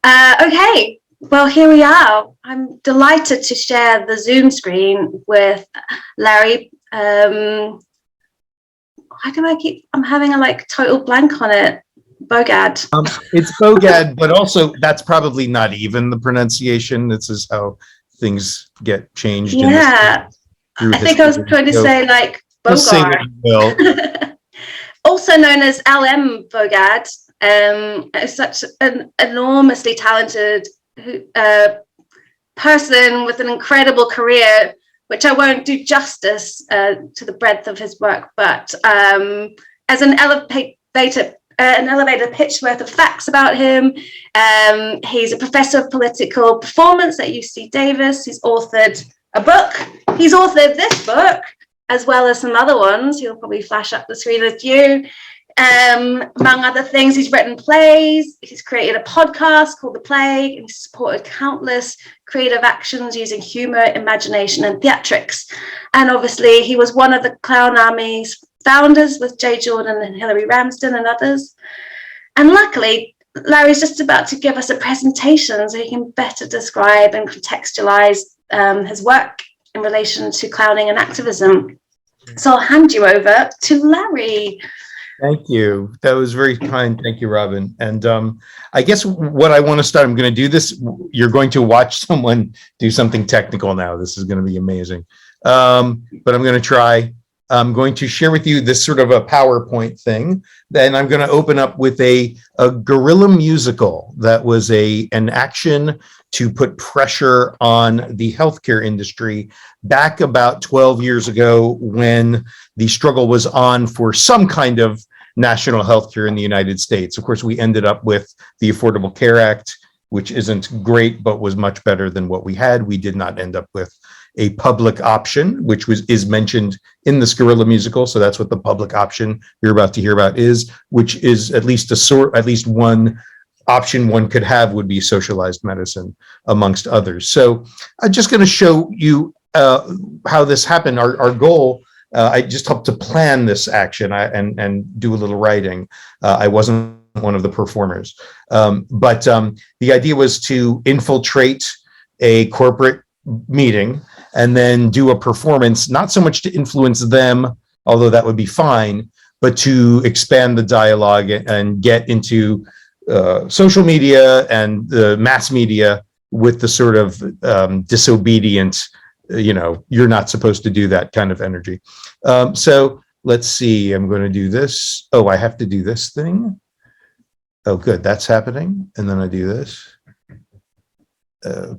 Okay, well, here we are. I'm delighted to share the Zoom screen with Larry. Why do I'm having a total blank on it. Bogad. It's Bogad, but also that's probably not even the pronunciation. This is how things get changed. Yeah, I think I was trying to say Bogard. Also known as LM Bogad, is such an enormously talented person with an incredible career, which I won't do justice to the breadth of his work, but as an elevator pitch worth of facts about him. He's a professor of political performance at UC Davis. He's authored a book. He's authored this book, as well as some other ones. He'll probably flash up the screen with you. Among other things, he's written plays. He's created a podcast called The Play, and he's supported countless creative actions using humor, imagination, and theatrics. And obviously, he was one of the Clown Army's founders with Jay Jordan and Hillary Ramsden and others. And luckily, Larry's just about to give us a presentation so he can better describe and contextualize his work in relation to clowning and activism. So I'll hand you over to Larry. Thank you. That was very kind. Thank you, Robyn. And I guess what I want to start, I'm going to do this. You're going to watch someone do something technical now. This is going to be amazing. But I'm going to try. I'm going to share with you this sort of a PowerPoint thing. Then I'm going to open up with a guerrilla musical that was an action to put pressure on the healthcare industry back about 12 years ago when the struggle was on for some kind of national healthcare in the United States. Of course, we ended up with the Affordable Care Act, which isn't great, but was much better than what we had. We did not end up with a public option, which is mentioned in this guerrilla musical. So that's what the public option you're about to hear about is, which is at least one option one could have would be socialized medicine, amongst others. So I'm just going to show you how this happened. Our goal, I just helped to plan this action and do a little writing. I wasn't one of the performers, but the idea was to infiltrate a corporate meeting and then do a performance, not so much to influence them, although that would be fine, but to expand the dialogue and get into social media and the mass media with the sort of disobedient, you're not supposed to do that kind of energy. So let's see, I'm going to do this. Oh, I have to do this thing. Oh, good, that's happening. And then I do this.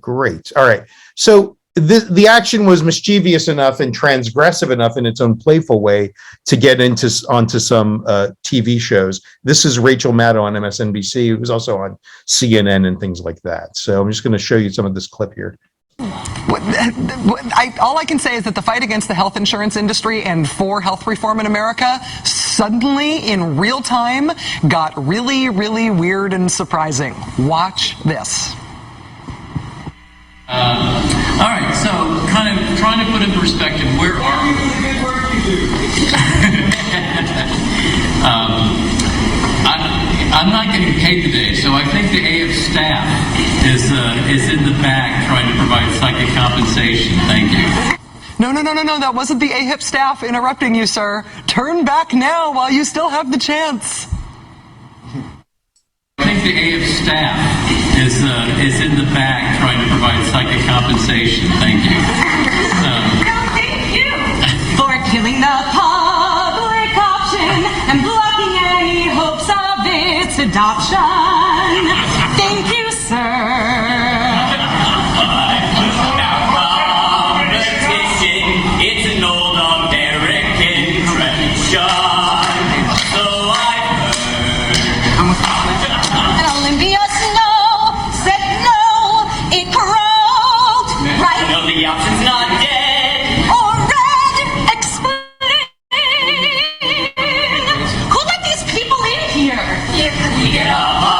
Great. All right. So the action was mischievous enough and transgressive enough in its own playful way to get onto some TV shows. This is Rachel Maddow on MSNBC, who was also on CNN and things like that. So I'm just going to show you some of this clip here. All I can say is that the fight against the health insurance industry and for health reform in America suddenly, in real time, got really, really weird and surprising. Watch this. All right, so kind of trying to put in perspective, where are we? Good work you do. I'm not getting paid today, so I think the AF staff is in the back trying to provide psychic compensation. Thank you. No, that wasn't the AHIP staff interrupting you, sir. Turn back now while you still have the chance. I think the AF staff is in the back trying to provide psychic compensation. Thank you. No, thank you for killing the public option and blocking any hopes of its adoption. Thank you, sir. It's an old American tradition. So I've heard. And Olympia Snow said no, it croaked, right? No, the option's not dead. Or red explain. Who let these people in here? Yeah.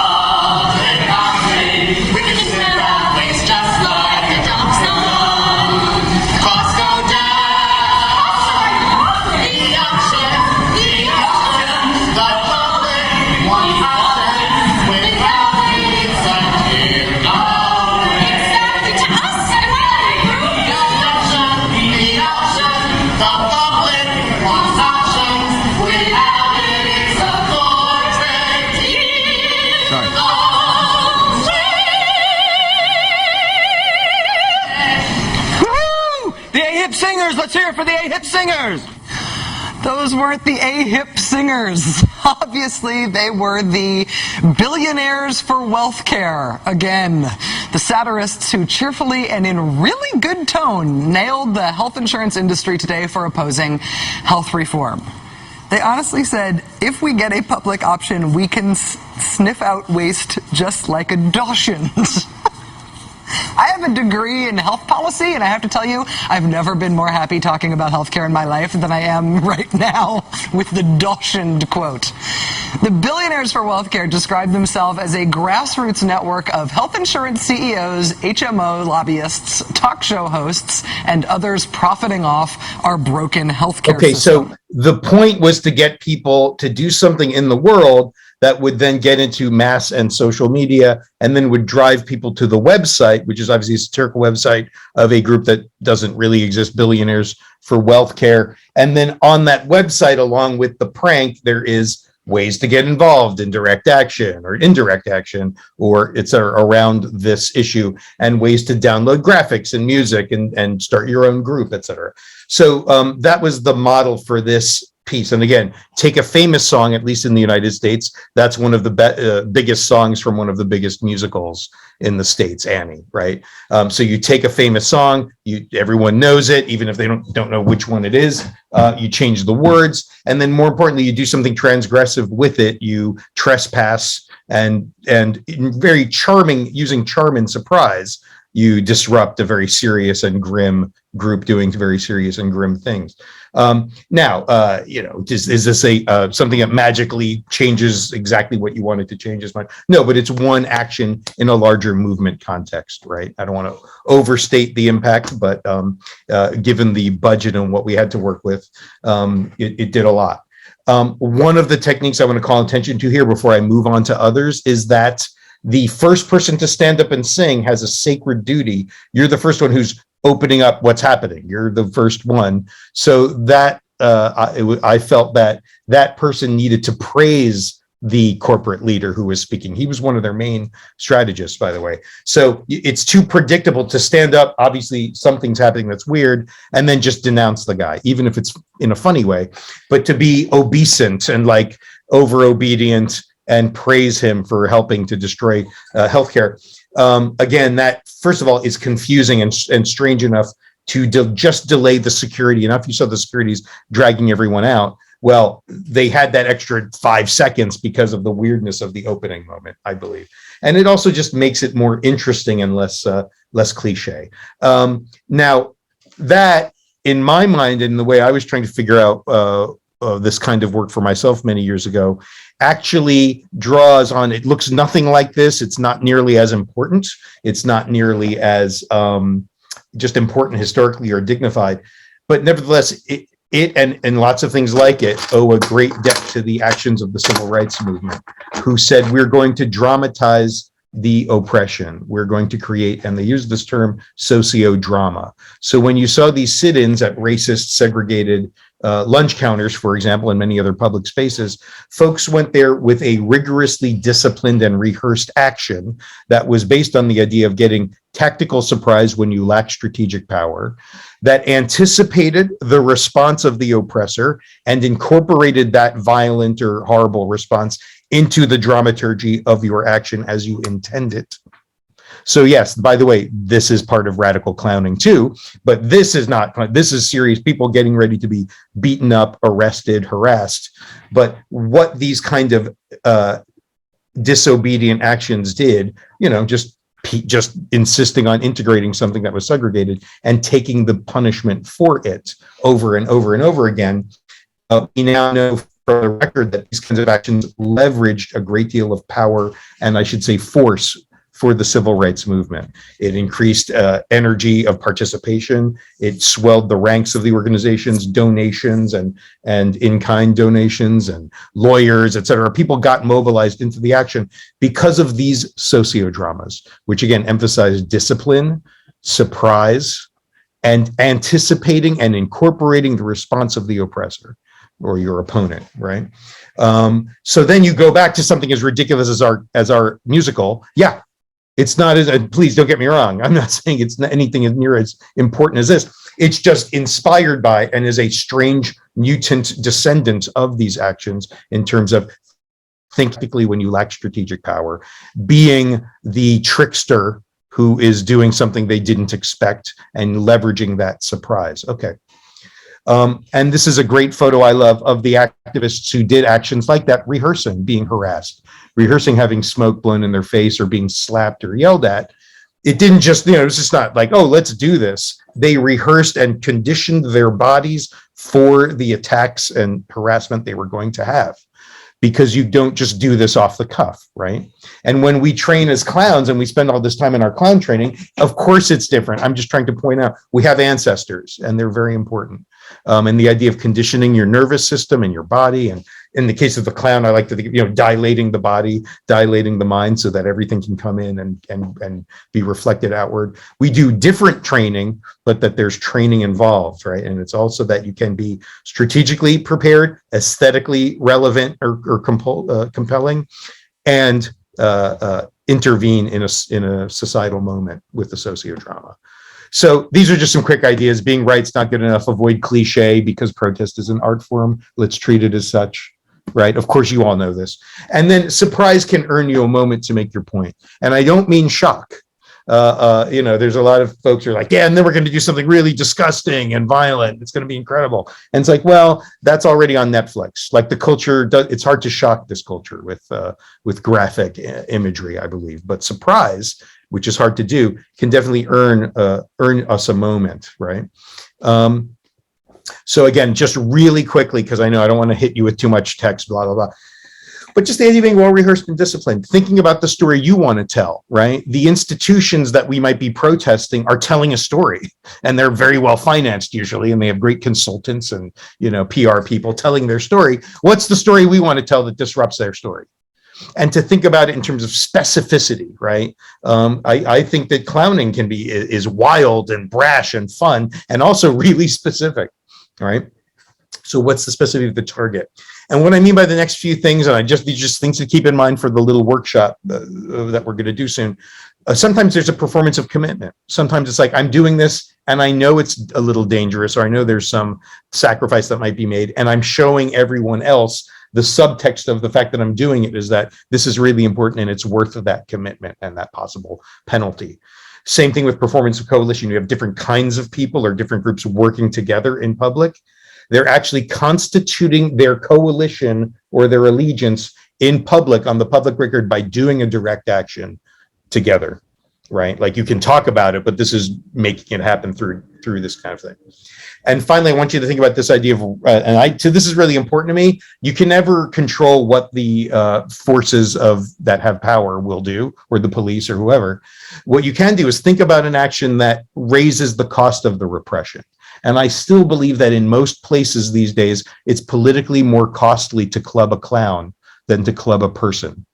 let's hear it for the A-Hip singers. Those weren't the A-Hip singers. Obviously, they were the billionaires for wealth care. Again, the satirists who cheerfully and in really good tone nailed the health insurance industry today for opposing health reform. They honestly said, if we get a public option, we can sniff out waste just like a Dawson's. I have a degree in health policy, and I have to tell you, I've never been more happy talking about healthcare in my life than I am right now with the Dawson quote. The billionaires for wealthcare describe themselves as a grassroots network of health insurance CEOs, HMO lobbyists, talk show hosts, and others profiting off our broken healthcare system. So the point was to get people to do something in the world that would then get into mass and social media, and then would drive people to the website, which is obviously a satirical website of a group that doesn't really exist, Billionaires for Wealth Care. And then on that website, along with the prank, there is ways to get involved in direct action or indirect action, or it's around this issue, and ways to download graphics and music and start your own group, etc. So that was the model for this piece. And again, take a famous song, at least in the United States. That's one of the biggest songs from one of the biggest musicals in the States, Annie, right? So you take a famous song, everyone knows it, even if they don't know which one it is. You change the words, and then more importantly, you do something transgressive with it. You trespass, and in very charming, using charm and surprise, you disrupt a very serious and grim group doing very serious and grim things. Now, is this a something that magically changes exactly what you wanted to change as much? No, but it's one action in a larger movement context, right? I don't want to overstate the impact, but given the budget and what we had to work with, it did a lot. One of the techniques I want to call attention to here before I move on to others is that the first person to stand up and sing has a sacred duty. You're the first one who's opening up what's happening. You're the first one. So that I felt that that person needed to praise the corporate leader who was speaking. He was one of their main strategists, by the way. So it's too predictable to stand up. Obviously, something's happening that's weird, and then just denounce the guy, even if it's in a funny way. But to be obeisant and like over obedient and praise him for helping to destroy healthcare. Again, that first of all is confusing and strange enough to just delay the security enough. You saw the security's dragging everyone out. Well, they had that extra 5 seconds because of the weirdness of the opening moment, I believe. And it also just makes it more interesting and less cliche. Now, that, in my mind, and the way I was trying to figure out this kind of work for myself many years ago, actually draws on, it looks nothing like this. It's not nearly as important. It's not nearly as just important historically or dignified, but nevertheless, it and lots of things like it owe a great debt to the actions of the civil rights movement, who said, we're going to dramatize the oppression. We're going to create, and they use this term, socio-drama. So when you saw these sit-ins at racist, segregated lunch counters, for example, and many other public spaces, folks went there with a rigorously disciplined and rehearsed action that was based on the idea of getting tactical surprise when you lack strategic power, that anticipated the response of the oppressor and incorporated that violent or horrible response into the dramaturgy of your action as you intend it. So yes, by the way, this is part of radical clowning too, but this is not, this is serious people getting ready to be beaten up, arrested, harassed. But what these kind of disobedient actions did, just insisting on integrating something that was segregated and taking the punishment for it over and over and over again. We now know from the record that these kinds of actions leveraged a great deal of power, and I should say force, for the civil rights movement. It increased energy of participation. It swelled the ranks of the organization's donations and in-kind donations and lawyers, et cetera. People got mobilized into the action because of these sociodramas, which again emphasize discipline, surprise, and anticipating and incorporating the response of the oppressor or your opponent, right? So then you go back to something as ridiculous as our musical. Yeah, It's not as, please don't get me wrong, I'm not saying it's not anything as near as important as this. It's just inspired by and is a strange mutant descendant of these actions in terms of thinking when you lack strategic power, being the trickster who is doing something they didn't expect and leveraging that surprise. Okay. And this is a great photo I love of the activists who did actions like that, rehearsing being harassed, rehearsing having smoke blown in their face or being slapped or yelled at. It didn't just, it's just not like, oh, let's do this. They rehearsed and conditioned their bodies for the attacks and harassment they were going to have, because you don't just do this off the cuff, right? And when we train as clowns and we spend all this time in our clown training, of course it's different. I'm just trying to point out, we have ancestors and they're very important. And the idea of conditioning your nervous system and your body. And in the case of the clown, I like to think, dilating the body, dilating the mind so that everything can come in and be reflected outward. We do different training, but that there's training involved, right? And it's also that you can be strategically prepared, aesthetically relevant or compelling, and intervene in a societal moment with the sociodrama. So these are just some quick ideas. Being right's not good enough. Avoid cliche because protest is an art form. Let's treat it as such, right? Of course, you all know this. And then surprise can earn you a moment to make your point. And I don't mean shock. There's a lot of folks who are like, yeah, and then we're going to do something really disgusting and violent. It's going to be incredible. And it's like, well, that's already on Netflix. Like the culture, it's hard to shock this culture with graphic imagery, I believe. But surprise, which is hard to do, can definitely earn us a moment, right? So again, just really quickly, because I know I don't want to hit you with too much text, blah, blah, blah. But just the idea of being well-rehearsed and disciplined, thinking about the story you want to tell, right? The institutions that we might be protesting are telling a story, and they're very well financed usually, and they have great consultants and, PR people telling their story. What's the story we want to tell that disrupts their story? And to think about it in terms of specificity, right? I think that clowning is wild and brash and fun, and also really specific, right? So what's the specificity of the target? And what I mean by the next few things, and these are just things to keep in mind for the little workshop that we're going to do soon. Sometimes there's a performance of commitment. Sometimes it's like, I'm doing this and I know it's a little dangerous, or I know there's some sacrifice that might be made, and I'm showing everyone else the subtext of the fact that I'm doing it is that this is really important and it's worth that commitment and that possible penalty. Same thing with performance of coalition. You have different kinds of people or different groups working together in public. They're actually constituting their coalition or their allegiance in public on the public record by doing a direct action together, right? Like you can talk about it, but this is making it happen through this kind of thing. And finally, I want you to think about this idea of, this is really important to me. You can never control what the forces that have power will do, or the police or whoever. What you can do is think about an action that raises the cost of the repression. And I still believe that in most places these days, it's politically more costly to club a clown than to club a person.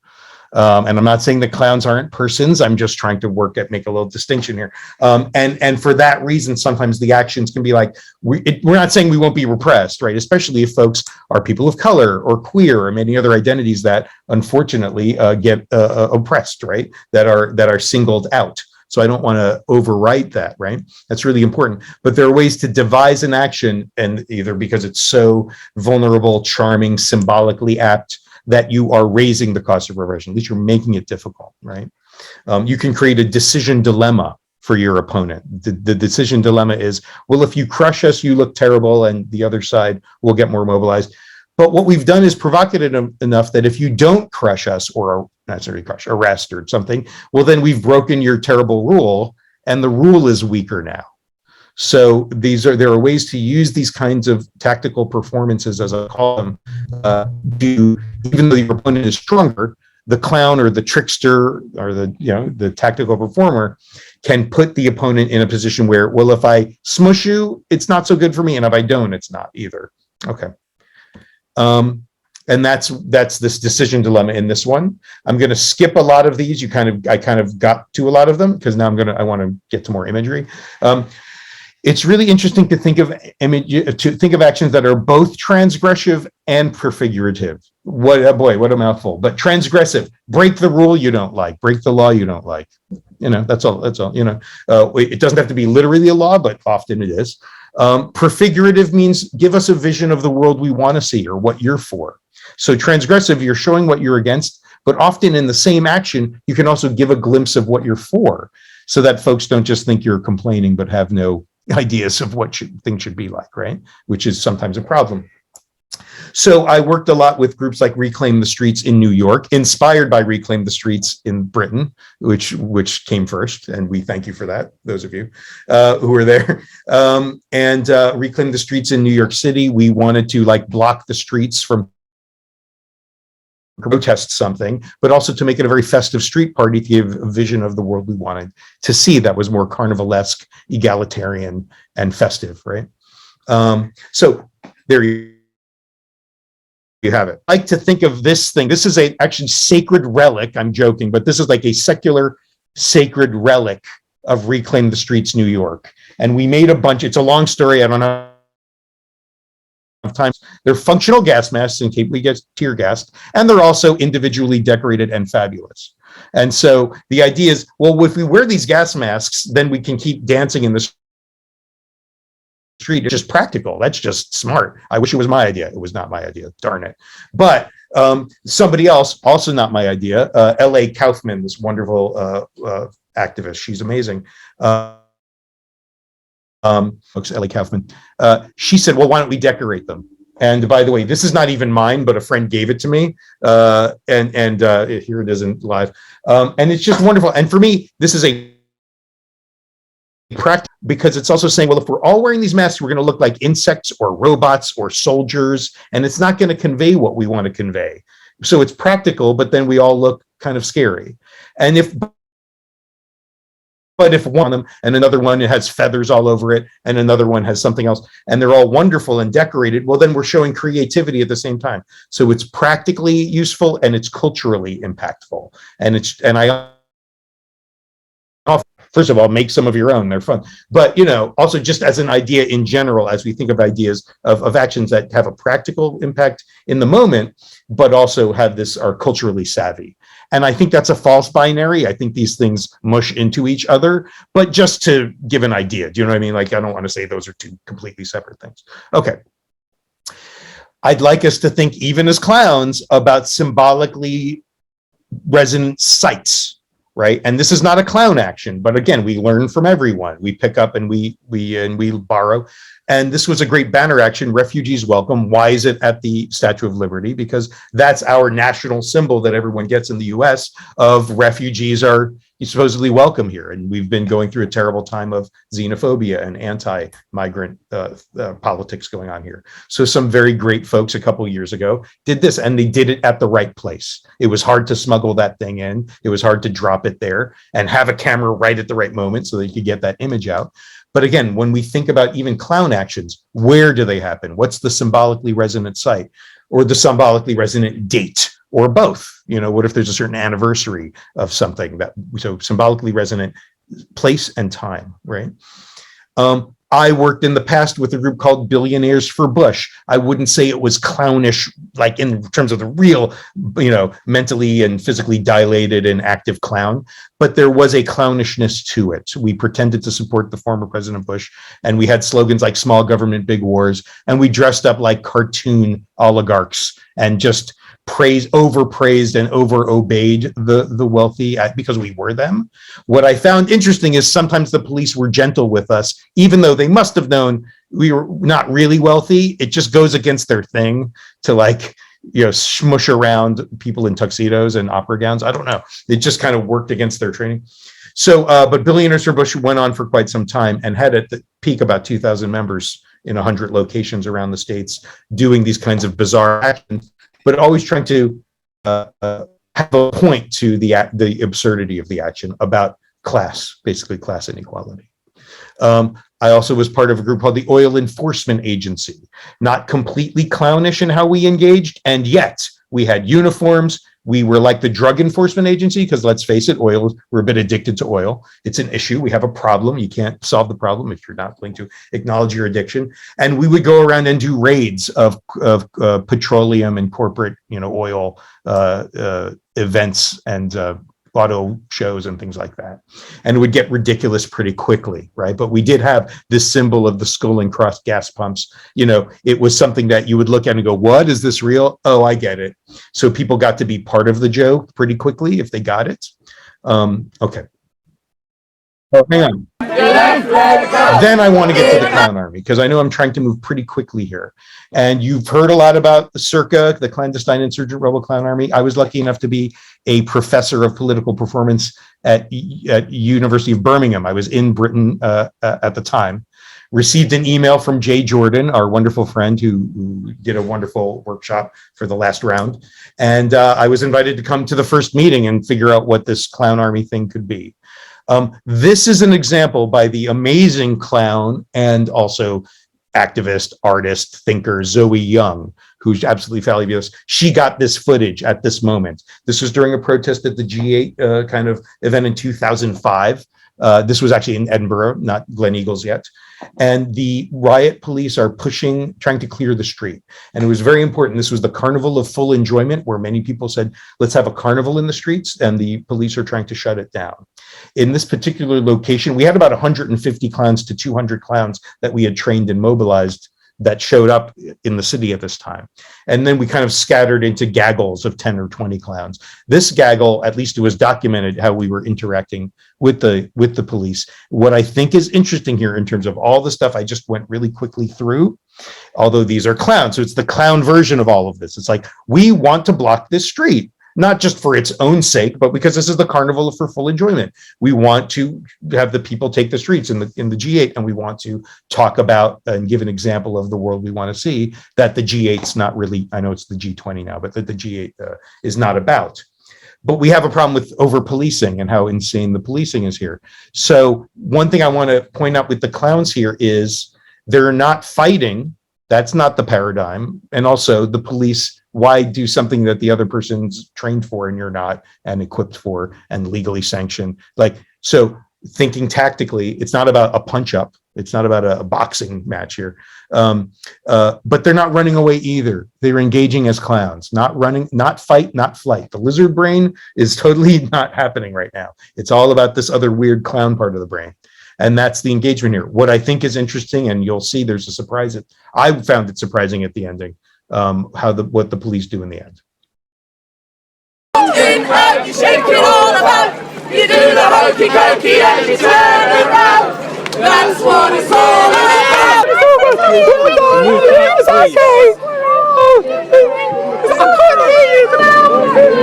And I'm not saying that clowns aren't persons. I'm just trying to make a little distinction here. And for that reason, sometimes the actions can be like, we're not saying we won't be repressed, right? Especially if folks are people of color or queer or many other identities that unfortunately get oppressed, right? That are singled out. So I don't want to overwrite that, right? That's really important. But there are ways to devise an action, and either because it's so vulnerable, charming, symbolically apt, that you are raising the cost of repression. At least you're making it difficult, right? You can create a decision dilemma for your opponent. The decision dilemma is, well, if you crush us, you look terrible, and the other side will get more mobilized. But what we've done is provocative enough that if you don't crush us, or not necessarily crush, arrest or something, well, then we've broken your terrible rule, and the rule is weaker now. So there are ways to use these kinds of tactical performances, as I call them, even though your opponent is stronger, the clown or the trickster or the tactical performer can put the opponent in a position where, well, if I smush you, it's not so good for me, and if I don't, it's not either. Okay. And that's this decision dilemma in this one. I'm going to skip a lot of these. I kind of got to a lot of them because now I want to get to more imagery. It's really interesting to think of actions that are both transgressive and prefigurative. What a mouthful. But transgressive, break the rule you don't like, break the law you don't like. That's all. It doesn't have to be literally a law, but often it is. Prefigurative means give us a vision of the world we want to see or what you're for. So transgressive, you're showing what you're against, but often in the same action, you can also give a glimpse of what you're for, so that folks don't just think you're complaining, but have no ideas of what things should be like, right? Which is sometimes a problem. So I worked a lot with groups like Reclaim the Streets in New York, inspired by Reclaim the Streets in Britain, which came first, and we thank you for that, those of you who were there. And Reclaim the Streets in New York City, we wanted to block the streets from protest something, but also to make it a very festive street party to give a vision of the world we wanted to see that was more carnivalesque, egalitarian, and festive, right? So there you have it. I like to think of this thing. This is actually sacred relic. I'm joking, but this is like a secular sacred relic of Reclaim the Streets, New York. And we made a bunch. It's a long story. I don't know. Times they're functional gas masks in case we get tear gassed, and they're also individually decorated and fabulous. And so the idea is, well, if we wear these gas masks, then we can keep dancing in the street. It's just practical. That's just smart. I wish it was my idea. It was not my idea. Darn it. But somebody else, also not my idea, L.A. Kaufman, this wonderful activist. She's amazing. Folks, Ellie Kaufman, she said, well, why don't we decorate them? And by the way, this is not even mine, but a friend gave it to me. And here it isn't live. And it's just wonderful. And for me, this is a practice, because it's also saying, well, if we're all wearing these masks, we're going to look like insects or robots or soldiers, and it's not going to convey what we want to convey. So it's practical, but then we all look kind of scary. And But if one of them and another one it has feathers all over it and another one has something else and they're all wonderful and decorated, well, then we're showing creativity at the same time. So it's practically useful and it's culturally impactful. And I first of all, make some of your own. They're fun. But, also just as an idea in general, as we think of ideas of actions that have a practical impact in the moment, but also are culturally savvy. And I think that's a false binary. I think these things mush into each other, but just to give an idea, do you know what I mean? I don't want to say those are two completely separate things. Okay. I'd like us to think, even as clowns, about symbolically resonant sites, right? And this is not a clown action, but again, we learn from everyone. We pick up and we borrow. And this was a great banner action, Refugees Welcome. Why is it at the Statue of Liberty? Because that's our national symbol that everyone gets in the US of refugees are supposedly welcome here. And we've been going through a terrible time of xenophobia and anti-migrant politics going on here. So some very great folks a couple of years ago did this, and they did it at the right place. It was hard to smuggle that thing in. It was hard to drop it there and have a camera right at the right moment so that you could get that image out. But again, when we think about even clown actions, where do they happen? What's the symbolically resonant site or the symbolically resonant date or both? What if there's a certain anniversary of something so symbolically resonant place and time, right? I worked in the past with a group called Billionaires for Bush. I wouldn't say it was clownish, like in terms of the real, mentally and physically dilated and active clown, but there was a clownishness to it. We pretended to support the former President Bush, and we had slogans like small government, big wars, and we dressed up like cartoon oligarchs and just overpraised and over obeyed the wealthy because we were them. What I found interesting is sometimes the police were gentle with us, even though they must have known we were not really wealthy. It just goes against their thing to smush around people in tuxedos and opera gowns. I don't know. It just kind of worked against their training. So, but Billionaires for Bush went on for quite some time and had at the peak about 2,000 members in 100 locations around the states doing these kinds of bizarre actions, but always trying to have a point to the absurdity of the action about class, basically class inequality. I also was part of a group called the Oil Enforcement Agency, not completely clownish in how we engaged, and yet we had uniforms, We were like the drug enforcement agency, because let's face it, we're a bit addicted to oil. It's an issue. We have a problem. You can't solve the problem if you're not willing to acknowledge your addiction. And we would go around and do raids of petroleum and corporate, oil events and auto shows and things like that. And it would get ridiculous pretty quickly, right? But we did have this symbol of the skull and cross gas pumps. It was something that you would look at and go, what, is this real? Oh, I get it. So people got to be part of the joke pretty quickly if they got it. Okay. Oh, hang on. Then I want to get to the clown army, because I know I'm trying to move pretty quickly here. And you've heard a lot about the CIRCA, the Clandestine Insurgent Rebel Clown Army. I was lucky enough to be a professor of political performance at University of Birmingham. I was in Britain at the time. Received an email from Jay Jordan, our wonderful friend who did a wonderful workshop for the last round. And I was invited to come to the first meeting and figure out what this clown army thing could be. This is an example by the amazing clown and also activist, artist, thinker, Zoe Young, who's absolutely fabulous. She got this footage at this moment. This was during a protest at the G8 kind of event in 2005. This was actually in Edinburgh, not Glen Eagles yet. And the riot police are trying to clear the street. And it was very important. This was the Carnival of Full Enjoyment, where many people said, let's have a carnival in the streets, and the police are trying to shut it down. In this particular location, we had about 150 clowns to 200 clowns that we had trained and mobilized that showed up in the city at this time. And then we kind of scattered into gaggles of 10 or 20 clowns. This gaggle, at least it was documented how we were interacting with the police. What I think is interesting here in terms of all the stuff I just went really quickly through, although these are clowns, so it's the clown version of all of this. It's like, we want to block this street, not just for its own sake, but because this is the carnival for full enjoyment. We want to have the people take the streets in the G8, and we want to talk about and give an example of the world we want to see that the G8's not really, I know it's the G20 now, but that the G8 is not about. But we have a problem with over-policing and how insane the policing is here. So one thing I want to point out with the clowns here is they're not fighting. That's not the paradigm. And also the police, why do something that the other person's trained for and you're not, and equipped for and legally sanctioned? So thinking tactically, it's not about a punch up. It's not about a boxing match here. But they're not running away either. They're engaging as clowns, not running, not fight, not flight. The lizard brain is totally not happening right now. It's all about this other weird clown part of the brain. And that's the engagement here. What I think is interesting, and you'll see there's a surprise. I found it surprising at the ending, what the police do in the end. You shake it all about. You do the hokey cokey and you turn around. That's what it's all about. It's okay. I can't hear you.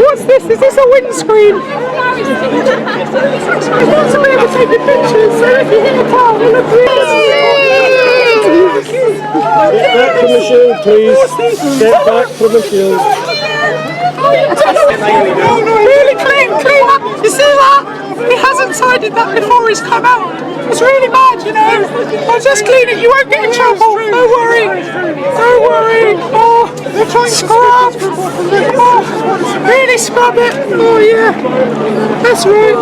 What's this? Is this a windscreen? I want to be able to take the pictures, so if you hit a car, it looks really Get back from the shield, please. Get back from the shield. Really clean up. You see that? He hasn't tidied that before he's come out. It's really bad, you know. I'll just clean it. You won't get in trouble. Don't worry. Don't worry. Oh, scrub. Oh, really scrub it. Oh, yeah. That's right.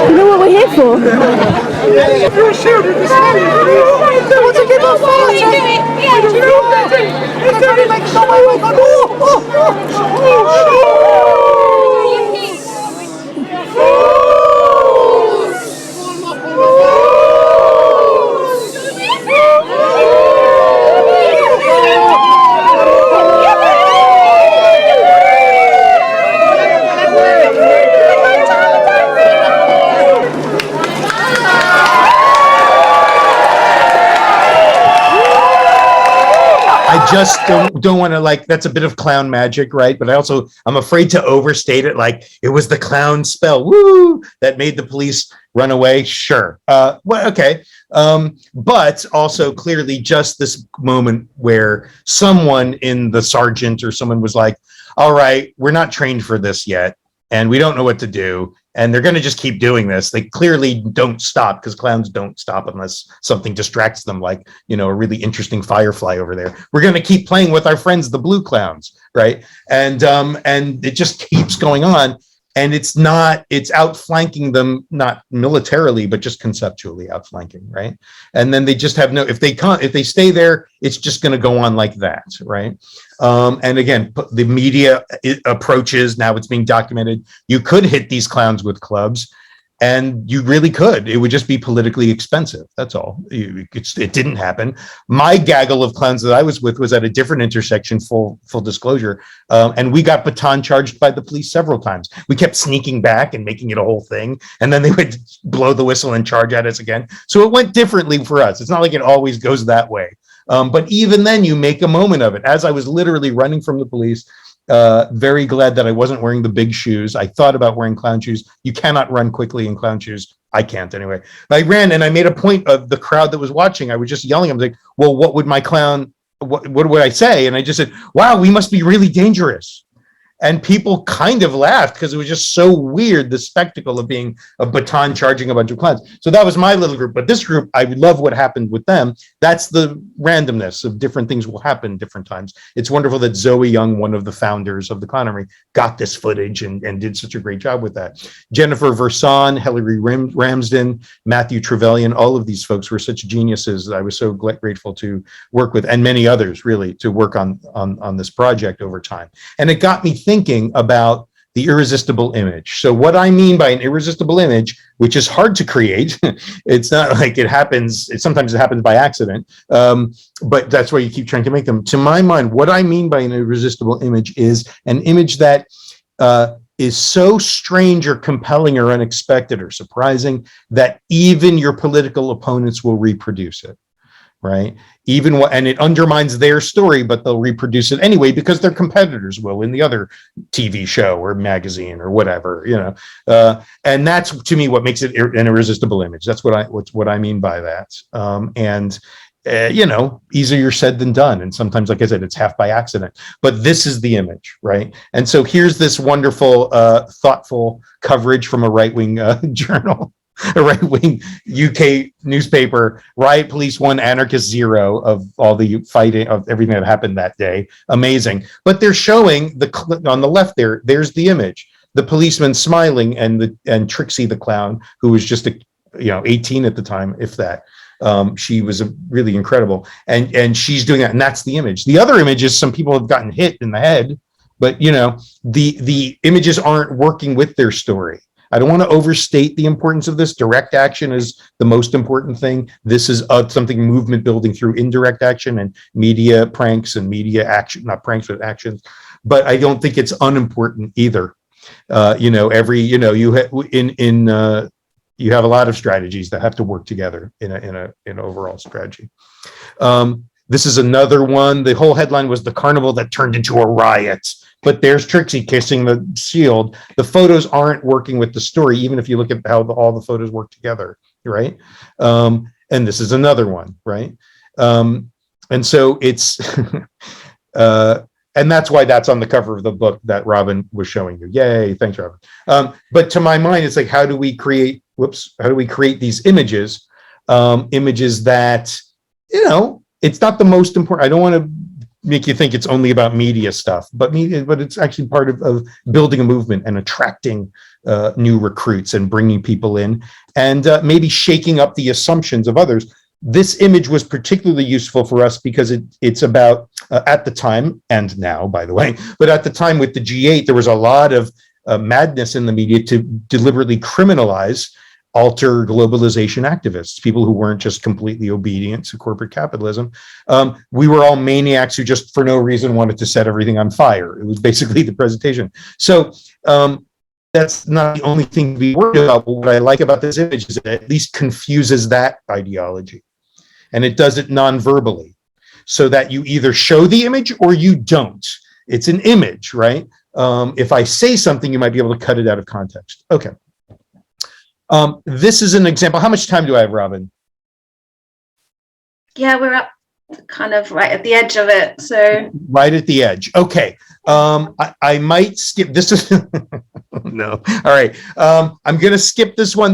You know what we're here for? You're shooting the sun. They want to get on fire. Do you know what they're doing? They're doing like just don't want to, like, that's a bit of clown magic, right? But I'm afraid to overstate it. Like, it was the clown spell, woo, that made the police run away. Sure. Well, okay. But also clearly just this moment where someone in the sergeant or someone was like, all right, we're not trained for this yet, and we don't know what to do, and they're going to just keep doing this. They clearly don't stop, because clowns don't stop unless something distracts them, like, a really interesting firefly over there. We're going to keep playing with our friends, the blue clowns, right? And it just keeps going on. And it's outflanking them, not militarily, but just conceptually outflanking, right? And then they just have if they stay there, it's just going to go on like that, right? And again, the media approaches, now it's being documented. You could hit these clowns with clubs, and you really could. It would just be politically expensive. That's all. It didn't happen. My gaggle of clowns that I was with was at a different intersection, full disclosure. And we got baton charged by the police several times. We kept sneaking back and making it a whole thing. And then they would blow the whistle and charge at us again. So it went differently for us. It's not like it always goes that way. But even then, you make a moment of it. As I was literally running from the police, very glad that I wasn't wearing the big shoes. I thought about wearing clown shoes. You cannot run quickly in clown shoes. I can't anyway. I ran, and I made a point of the crowd that was watching. I was just yelling. I was like, well, what would what would I say? And I just said, wow, we must be really dangerous. And people kind of laughed, because it was just so weird, the spectacle of being a baton charging a bunch of clowns. So that was my little group. But this group, I love what happened with them. That's the randomness of different things will happen different times. It's wonderful that Zoe Young, one of the founders of the Clownery, got this footage and did such a great job with that. Jennifer Verson, Hillary Ramsden, Matthew Trevelyan, all of these folks were such geniuses. I was so grateful to work with, and many others really, to work on this project over time. And it got me thinking about the irresistible image. So what I mean by an irresistible image, which is hard to create, it's not like it happens, sometimes it happens by accident, but that's why you keep trying to make them. To my mind, what I mean by an irresistible image is an image that is so strange or compelling or unexpected or surprising that even your political opponents will reproduce it. Right. And it undermines their story, but they'll reproduce it anyway, because their competitors will in the other TV show or magazine or whatever, and that's, to me, what makes it an irresistible image. That's what I mean by that. Easier said than done. And sometimes, like I said, it's half by accident, but this is the image. Right. And so here's this wonderful, thoughtful coverage from a right-wing journal. A right-wing UK newspaper, riot police 1, anarchist 0, of all the fighting, of everything that happened that day. Amazing. But they're showing on the left there's the image, the policeman smiling, and Trixie the clown, who was just 18 at the time, if that. She was really incredible, and she's doing that, and that's the image. The other image is some people have gotten hit in the head, but the images aren't working with their story. I don't want to overstate the importance of this. Direct action is the most important thing. This is something movement building through indirect action and media pranks and media action, not pranks, but actions. But I don't think it's unimportant either. You have a lot of strategies that have to work together in an overall strategy. This is another one. The whole headline was "The Carnival That Turned Into a Riot." But there's Trixie kissing the shield. The photos aren't working with the story, even if you look at how all the photos work together, right? And this is another one, right? And so it's, and that's why that's on the cover of the book that Robyn was showing you. Yay, thanks, Robyn. But to my mind, it's like, how do we create these images? Images that, it's not the most important. I don't want to make you think it's only about media stuff, but it's actually part of building a movement and attracting new recruits and bringing people in, and maybe shaking up the assumptions of others. This image was particularly useful for us because it's about, at the time, and now, by the way, but at the time with the G8, there was a lot of madness in the media to deliberately criminalize alter globalization activists, people who weren't just completely obedient to corporate capitalism. We were all maniacs who just for no reason wanted to set everything on fire. It was basically the presentation. So that's not the only thing to be worried about. But what I like about this image is it at least confuses that ideology, and it does it non-verbally. so that you either show the image or you don't. It's an image, right? If I say something, you might be able to cut it out of context. Okay. This is an example. How much time do I have, Robyn? Yeah, we're up kind of right at the edge of it. So right at the edge. Okay. I might skip this. No. All right. I'm going to skip this one.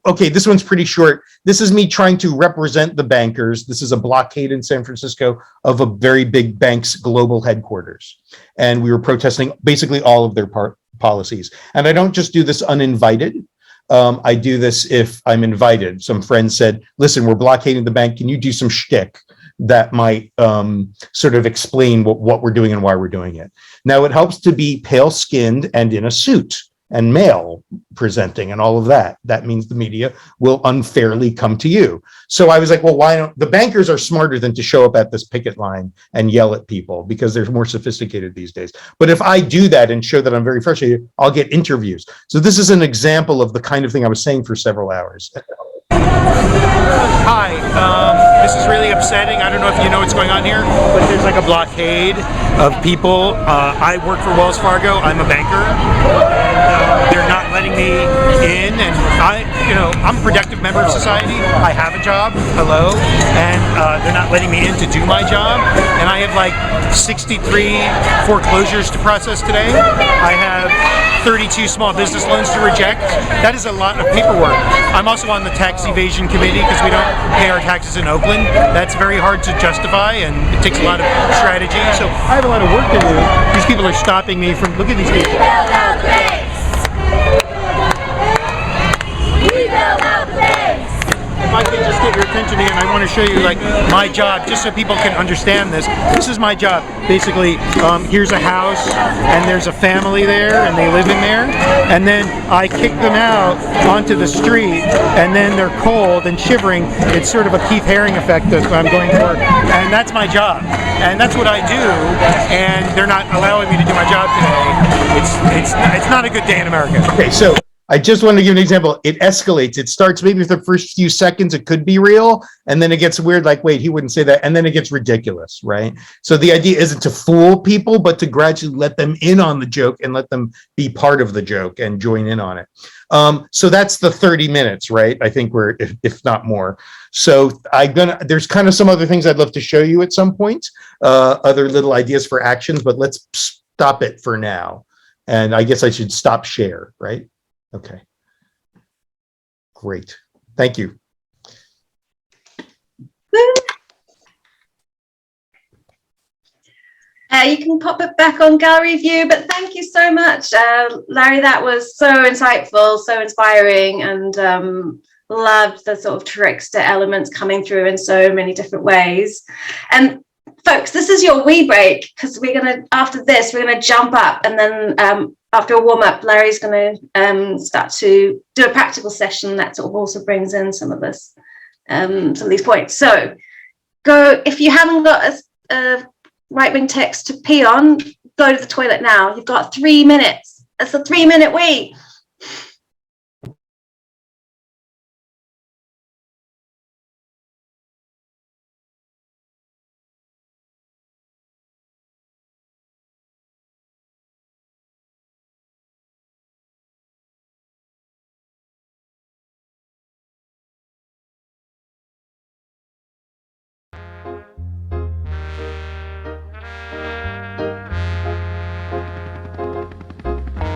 Okay, this one's pretty short. This is me trying to represent the bankers. This is a blockade in San Francisco of a very big bank's global headquarters. And we were protesting basically all of their policies. And I don't just do this uninvited. I do this if I'm invited. Some friends said, listen, we're blockading the bank. Can you do some shtick that might sort of explain what we're doing and why we're doing it? Now, it helps to be pale-skinned and in a suit and male presenting and all of that. That means the media will unfairly come to you. So I was like, well, why don't the bankers are smarter than to show up at this picket line and yell at people because they're more sophisticated these days. But if I do that and show that I'm very frustrated, I'll get interviews. So this is an example of the kind of thing I was saying for several hours. Hi, this is really upsetting. I don't know if you know what's going on here, but there's like a blockade of people. I work for Wells Fargo. I'm a banker, and they're not letting me in. And I'm a productive member of society. I have a job. Hello, and they're not letting me in to do my job. And I have like 63 foreclosures to process today. I have 32 small business loans to reject. That is a lot of paperwork. I'm also on the tax evasion committee because we don't pay our taxes in Oakland. That's very hard to justify and it takes a lot of strategy. So I have a lot of work to do. These people are stopping me from, look at these people. If I can just get your attention again, I want to show you like my job, just so people can understand this. This is my job. Basically, here's a house, and there's a family there, and they live in there, and then I kick them out onto the street, and then they're cold and shivering. It's sort of a Keith Haring effect that I'm going for, and that's my job, and that's what I do, and they're not allowing me to do my job today. It's not a good day in America. Okay, so I just want to give an example. It escalates. It starts maybe with the first few seconds, it could be real, and then it gets weird, like, wait, he wouldn't say that, and then it gets ridiculous, right? So the idea isn't to fool people, but to gradually let them in on the joke and let them be part of the joke and join in on it. So that's the 30 minutes, right? I think we're, if not more. So there's kind of some other things I'd love to show you at some point, other little ideas for actions, but let's stop it for now. And I guess I should stop share, right? Okay. Great. Thank you. You can pop it back on gallery view, but thank you so much, Larry. That was so insightful, so inspiring, and loved the sort of trickster elements coming through in so many different ways. And folks, this is your wee break, because after this, we're gonna jump up, and then after a warm-up, Larry's going to start to do a practical session that sort of also brings in some of this, some of these points. So go, if you haven't got a right-wing text to pee on, go to the toilet now. You've got 3 minutes. That's a 3-minute wee.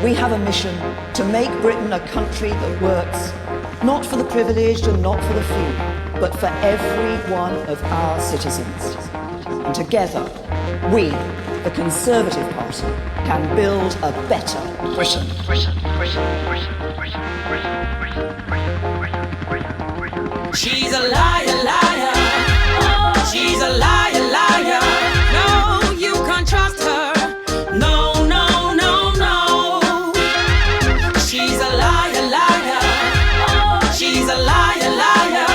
We have a mission to make Britain a country that works, not for the privileged and not for the few, but for every one of our citizens. And together, we, the Conservative Party, can build a better Britain. She's a liar, liar. She's a liar, liar. No, you can't trust her. No. She's a liar, liar. She's a liar, liar.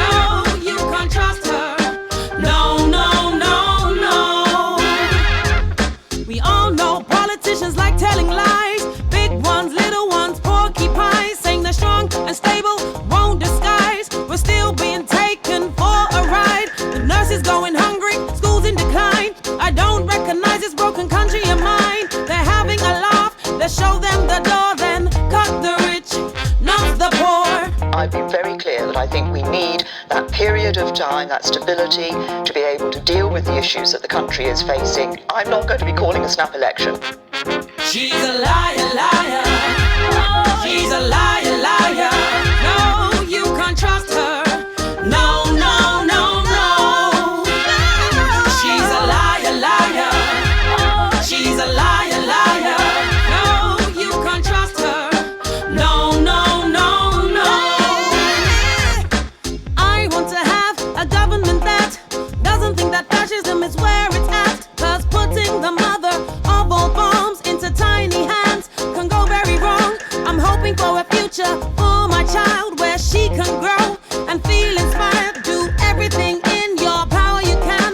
No, you can't trust her. No. We all know politicians like telling lies. Big ones, little ones, porcupines, saying they're strong and stable, won't disguise. We're still being taken period of time, that stability to be able to deal with the issues that the country is facing. I'm not going to be calling a snap election. She's a liar, liar. She's a liar, liar. No, you can't trust her. No, no, no, no. She's a liar, liar. She's a liar, liar. No, you can't trust her. No, no, no, no. I want to have a government that doesn't think that fascism is where it's at. 'Cause putting the mother of all bombs into tiny hands can go very wrong. I'm hoping for a future for my child where she can grow and feel inspired. Do everything in your power you can.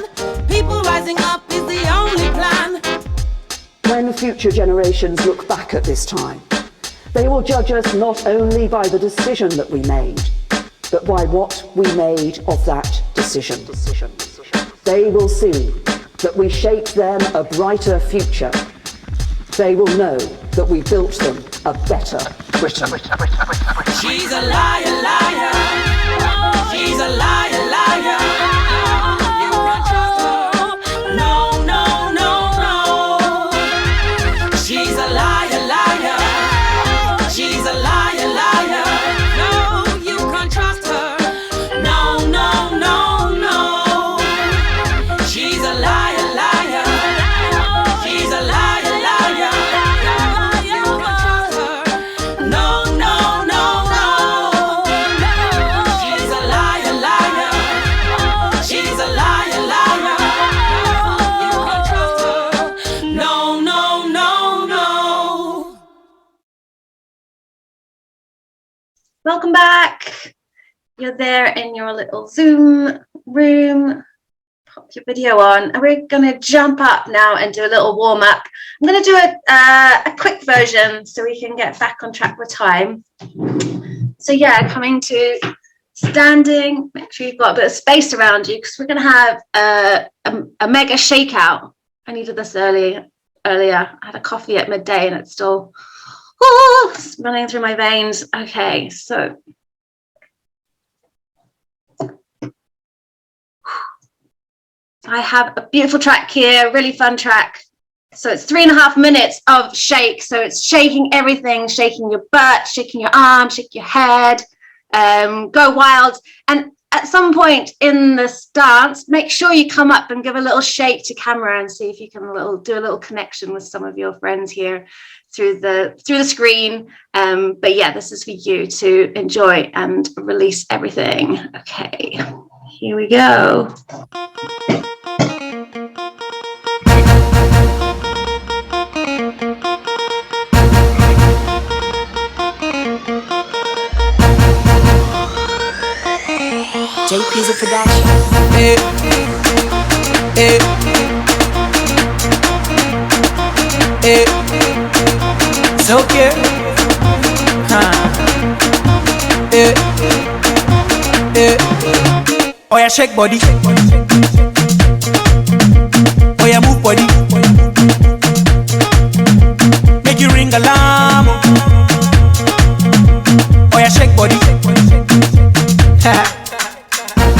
People rising up is the only plan. When future generations look back at this time, they will judge us not only by the decision that we made, but by what we made of that decision. They will see that we shaped them a brighter future. They will know that we built them a better Britain. She's a liar, liar. She's a liar, liar. You can't trust her. No, no, no, no. She's a liar, liar. She's a liar, liar. No, you can't trust her. No, no, no, no. She's a liar, liar. She's a liar, liar. You can't trust her. No, no, no, no. She's a liar, liar. She's a liar, liar. You can't trust her. No, no, no, no. Welcome back. You're there in your little Zoom room. Pop your video on, and we're going to jump up now and do a little warm up. I'm going to do a quick version so we can get back on track with time. So yeah, coming to standing, make sure you've got a bit of space around you because we're going to have a mega shakeout. I needed this earlier. I had a coffee at midday and it's still it's running through my veins. Okay, so I have a beautiful track here, really fun track. So it's 3.5 minutes of shake. So it's shaking everything, shaking your butt, shaking your arms, shake your head, go wild. And at some point in this dance, make sure you come up and give a little shake to camera and see if you can do a little connection with some of your friends here through the screen. But yeah, this is for you to enjoy and release everything. Okay, here we go. JP's a production. It's okay. Oh yeah, shake body. Oh yeah, move body. Make you ring alarm. Oh yeah, shake body.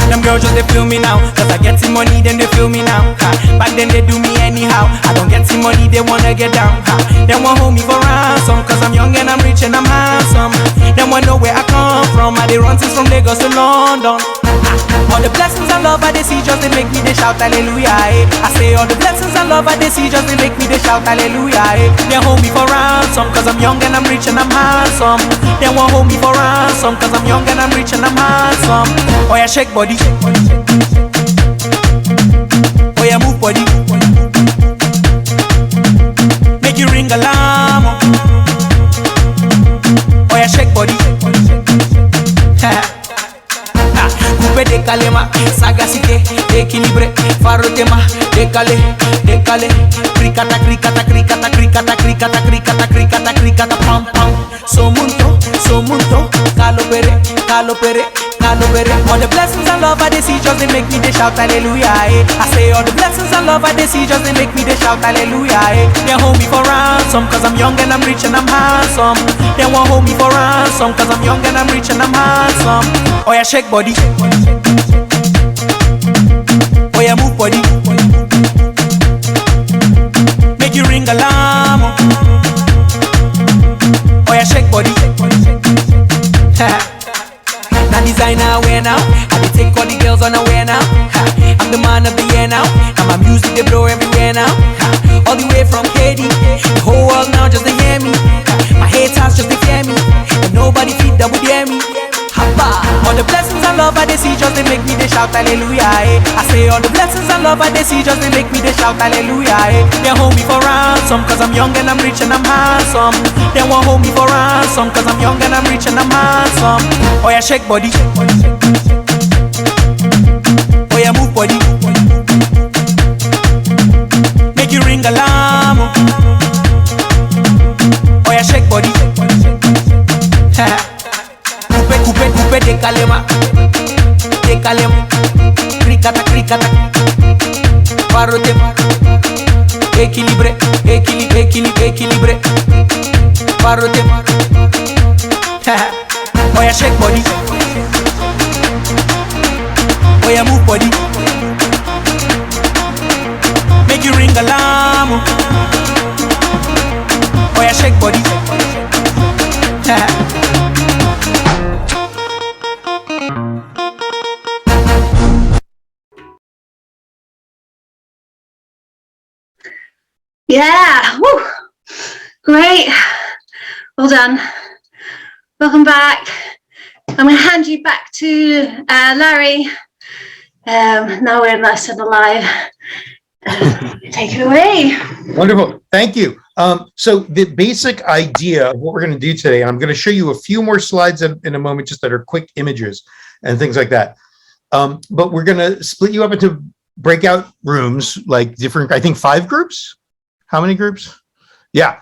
Them girls just they feel me now, cause I get some money, then they feel me now. Back then they do me anyhow. I don't get some money, they wanna get down. They want hold me for ransom, cause I'm young and I'm rich and I'm handsome. They want know where I come from. I they run since from Lagos to London. All the blessings and love I they see just they make me they shout hallelujah. I say all the blessings and love I they see just they make me they shout hallelujah. They hold me for ransom, cause I'm young and I'm rich and I'm handsome. They want hold me for ransom, cause I'm young and I'm rich and I'm handsome. Oh yeah, shake body. Oh yeah, move body. Make you ring alarm. Oh yeah, shake body. Coupe de calema, sagacité, équilibré, farotema, décalé, décalé, cricata, cricata, cricata, cricata, cricata, cricata, cricata, cricata, pam pam. Somunto, calopere, calopere, calopere. All the blessings and love I they see just they make me they shout hallelujah. I say all the blessings and love I they see just they make me they shout hallelujah. They hold me for ransom, cause I'm young and I'm rich and I'm handsome. They won't hold me for ransom, cause I'm young and I'm rich and I'm handsome. Oh yeah, shake body. take all the girls unaware now. Ha, I'm the man of the year now. And my music they blow everywhere now. Ha, all the way from KD, the whole world now just to hear me. Ha, my haters just to fear me, and nobody feed double dare me. All the blessings and love I they see just they make me they shout hallelujah. Eh. I say all the blessings and love I they see just they make me they shout hallelujah. Eh. They hold me for ransom cause I'm young and I'm rich and I'm handsome. They won't hold me for ransom cause I'm young and I'm rich and I'm handsome. Oh yeah, shake body. Oh yeah, move body. Make you ring alarm. Oh yeah, shake body. Coupe de calema, cricata, parote, équilibré, parote, oh yeah, shake body, oh yeah, move body, make you ring alarm, oh yeah, shake body. Yeah, woo. Great. Well done. Welcome back. I'm going to hand you back to Larry. Now we're nice and alive. Take it away. Wonderful. Thank you. So the basic idea of what we're going to do today, and I'm going to show you a few more slides in a moment, just that are quick images and things like that. But we're going to split you up into breakout rooms, like different, I think 5 groups. How many groups? Yeah.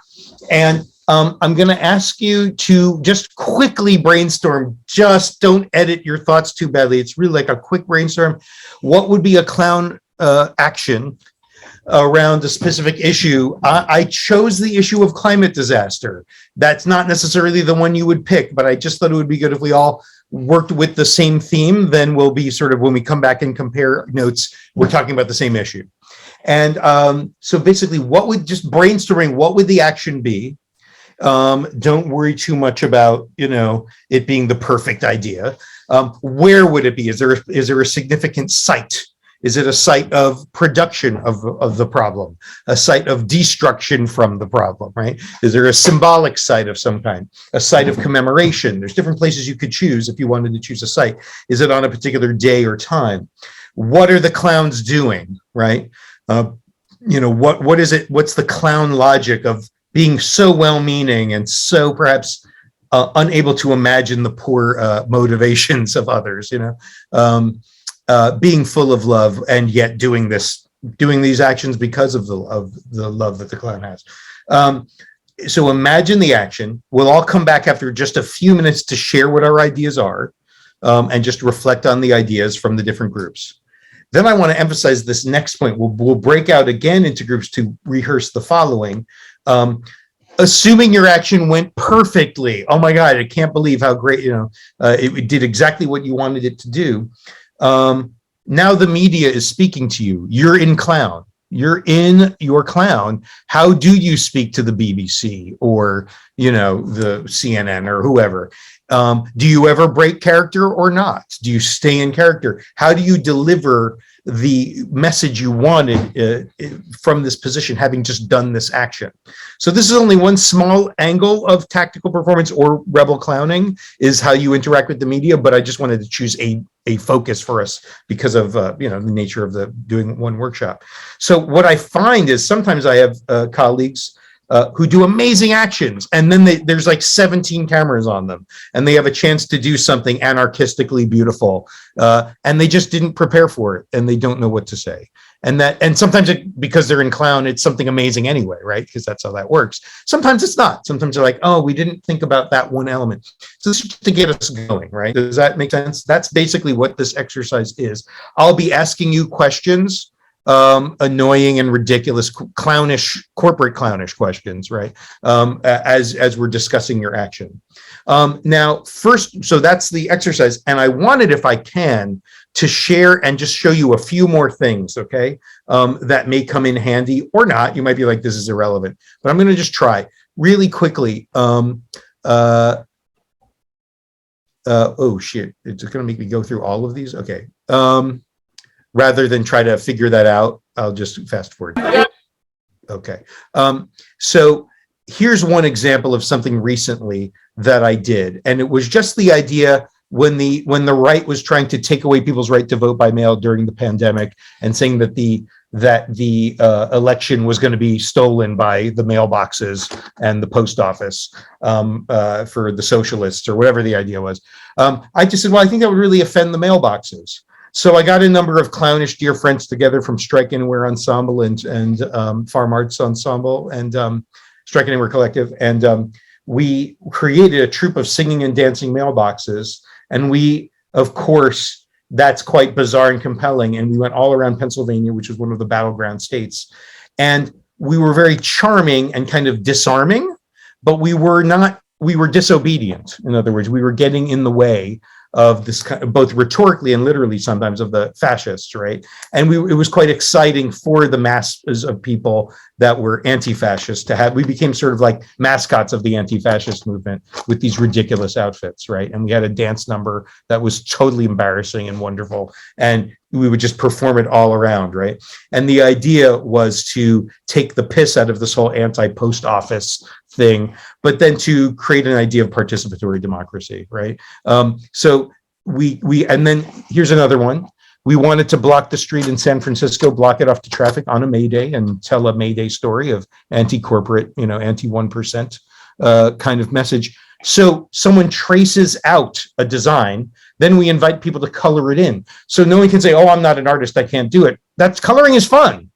And I'm going to ask you to just quickly brainstorm. Just don't edit your thoughts too badly. It's really like a quick brainstorm. What would be a clown action around a specific issue? I chose the issue of climate disaster. That's not necessarily the one you would pick, but I just thought it would be good if we all worked with the same theme. Then we'll be sort of, when we come back and compare notes, we're talking about the same issue. And so basically, what would, just brainstorming, what would the action be? Don't worry too much about, it being the perfect idea. Where would it be? Is there a significant site? Is it a site of production of the problem? A site of destruction from the problem, right? Is there a symbolic site of some kind? A site of commemoration? There's different places you could choose if you wanted to choose a site. Is it on a particular day or time? What are the clowns doing, right? What is it? What's the clown logic of being so well-meaning and so perhaps unable to imagine the poor motivations of others? Being full of love and yet doing these actions because of the love that the clown has. So imagine the action. We'll all come back after just a few minutes to share what our ideas are, and just reflect on the ideas from the different groups. Then I want to emphasize this next point. We'll break out again into groups to rehearse the following. Assuming your action went perfectly. Oh my God, I can't believe how great, it did exactly what you wanted it to do. Now the media is speaking to you. You're in clown. You're in your clown. How do you speak to the BBC or, the CNN or whoever? Do you ever break character or not? Do you stay in character? How do you deliver the message you wanted from this position, having just done this action? So this is only one small angle of tactical performance or rebel clowning, is how you interact with the media. But I just wanted to choose a focus for us because of the nature of doing one workshop. So what I find is sometimes I have colleagues who do amazing actions, and then there's like 17 cameras on them, and they have a chance to do something anarchistically beautiful, and they just didn't prepare for it, and they don't know what to say. And sometimes because they're in clown, it's something amazing anyway, right? Because that's how that works. Sometimes it's not. Sometimes they're like, oh, we didn't think about that one element. So this is just to get us going, right? Does that make sense? That's basically what this exercise is. I'll be asking you questions, annoying and ridiculous, corporate clownish questions, right? As we're discussing your action. Now, first, so that's the exercise. And I wanted, if I can, to share and just show you a few more things, okay? That may come in handy or not. You might be like, this is irrelevant, but I'm going to just try really quickly. oh shit, it's going to make me go through all of these. Okay. Rather than try to figure that out, I'll just fast forward. Okay. So here's one example of something recently that I did. And it was just the idea when the right was trying to take away people's right to vote by mail during the pandemic and saying that the election was going to be stolen by the mailboxes and the post office for the socialists or whatever the idea was. I just said, well, I think that would really offend the mailboxes. So I got a number of clownish dear friends together from Strike Anywhere Ensemble and Farm Arts Ensemble and Strike Anywhere Collective. And we created a troupe of singing and dancing mailboxes. And we, of course, that's quite bizarre and compelling. And we went all around Pennsylvania, which was one of the battleground states. And we were very charming and kind of disarming, but we were disobedient. In other words, we were getting in the way of this kind of, both rhetorically and literally sometimes, of the fascists, right? And it was quite exciting for the masses of people that were anti-fascist to have. We became sort of like mascots of the anti-fascist movement with these ridiculous outfits, right? And we had a dance number that was totally embarrassing and wonderful, and we would just perform it all around, right? And the idea was to take the piss out of this whole anti-post office thing, but then to create an idea of participatory democracy, right? So and then here's another one. We wanted to block the street in San Francisco, block it off to traffic on a May Day, and tell a May Day story of anti-corporate, anti-1% kind of message. So someone traces out a design, then we invite people to color it in. So no one can say, oh, I'm not an artist, I can't do it. Coloring is fun.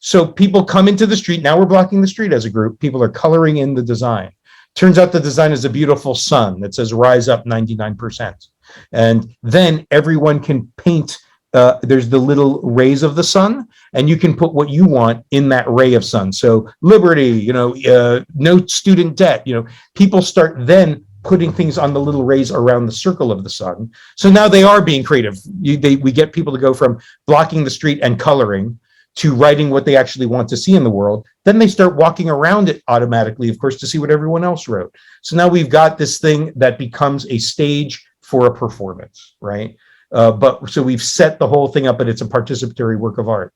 So people come into the street. Now we're blocking the street as a group. People are coloring in the design. Turns out the design is a beautiful sun that says rise up 99%. And then everyone can paint. There's the little rays of the sun, and you can put what you want in that ray of sun. So liberty, no student debt, people start then putting things on the little rays around the circle of the sun. So now they are being creative. We get people to go from blocking the street and coloring to writing what they actually want to see in the world. Then they start walking around it automatically, of course, to see what everyone else wrote. So now we've got this thing that becomes a stage for a performance, right? So we've set the whole thing up, but it's a participatory work of art.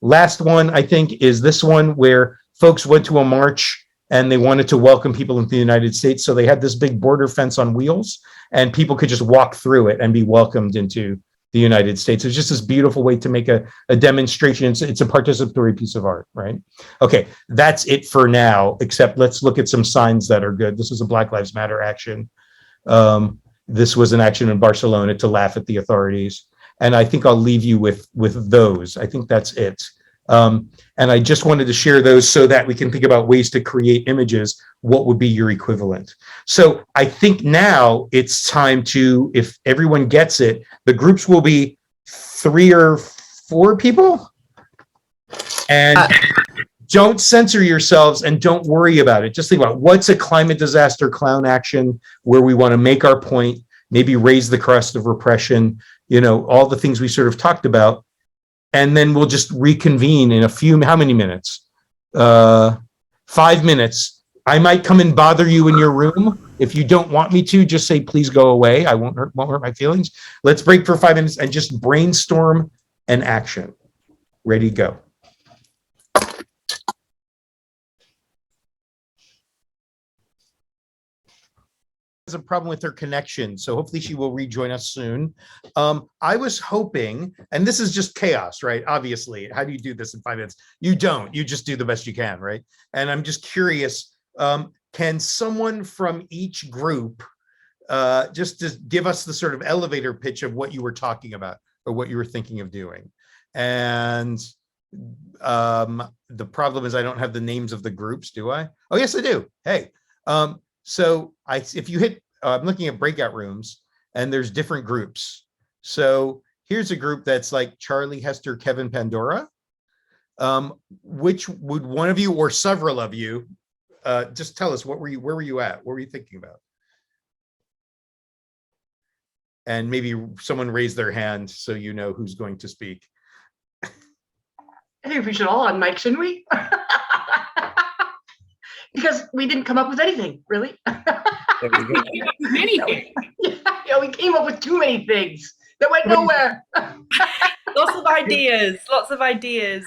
Last one, I think, is this one where folks went to a march and they wanted to welcome people into the United States. So they had this big border fence on wheels, and people could just walk through it and be welcomed into the United States. It's just this beautiful way to make a demonstration. It's a participatory piece of art, right? Okay, that's it for now, except let's look at some signs that are good. This is a Black Lives Matter action. This was an action in Barcelona to laugh at the authorities. And I think I'll leave you with those. I think that's it. And I just wanted to share those so that we can think about ways to create images. What would be your equivalent? So I think now it's time to, if everyone gets it, the groups will be 3 or 4 people. And don't censor yourselves and don't worry about it. Just think about what's a climate disaster clown action where we want to make our point, maybe raise the crest of repression, all the things we sort of talked about. And then we'll just reconvene in how many minutes? 5 minutes. I might come and bother you in your room. If you don't want me to, just say, please go away. I won't hurt my feelings. Let's break for 5 minutes and just brainstorm an action. Ready, go. Has a problem with her connection, so hopefully she will rejoin us soon. I was hoping, and this is just chaos, right? Obviously, how do you do this in 5 minutes? You don't. You just do the best you can, right? And I'm just curious, can someone from each group just to give us the sort of elevator pitch of what you were talking about or what you were thinking of doing? And the problem is I don't have the names of the groups, do I? Oh, yes, I do. Hey. So if you hit, I'm looking at breakout rooms, and there's different groups. So here's a group that's like Charlie, Hester, Kevin, Pandora. Which would one of you or several of you just tell us where were you at? What were you thinking about? And maybe someone raise their hand so you know who's going to speak. I think we should all on mic, shouldn't we? Because we didn't come up with anything, really. Anything. Yeah. We came up with too many things that went nowhere. Lots of ideas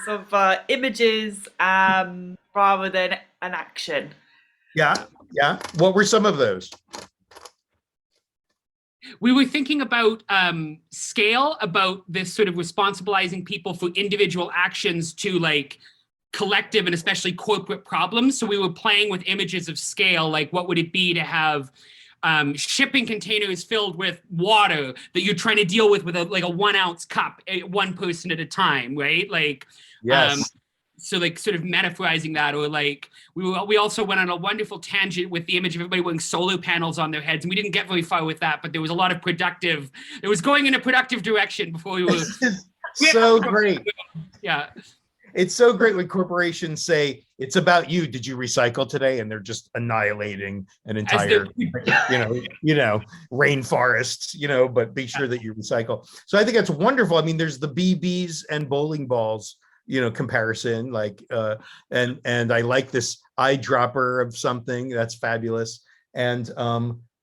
of images rather than an action. Yeah. What were some of those? We were thinking about scale, about this sort of responsibilizing people for individual actions to like collective and especially corporate problems. So we were playing with images of scale, like what would it be to have shipping containers filled with water that you're trying to deal with a 1 ounce cup, one person at a time, right? Like, yes. So like sort of metaphorizing that, or like we also went on a wonderful tangent with the image of everybody wearing solar panels on their heads, and we didn't get very far with that, but there was a lot of productive. It was going in a productive direction before we were. So great. Yeah. It's so great when corporations say it's about you. Did you recycle today? And they're just annihilating an entire, rainforests, but be sure that you recycle. So I think that's wonderful. I mean, there's the BBs and bowling balls, comparison, like, and I like this eyedropper of something that's fabulous. And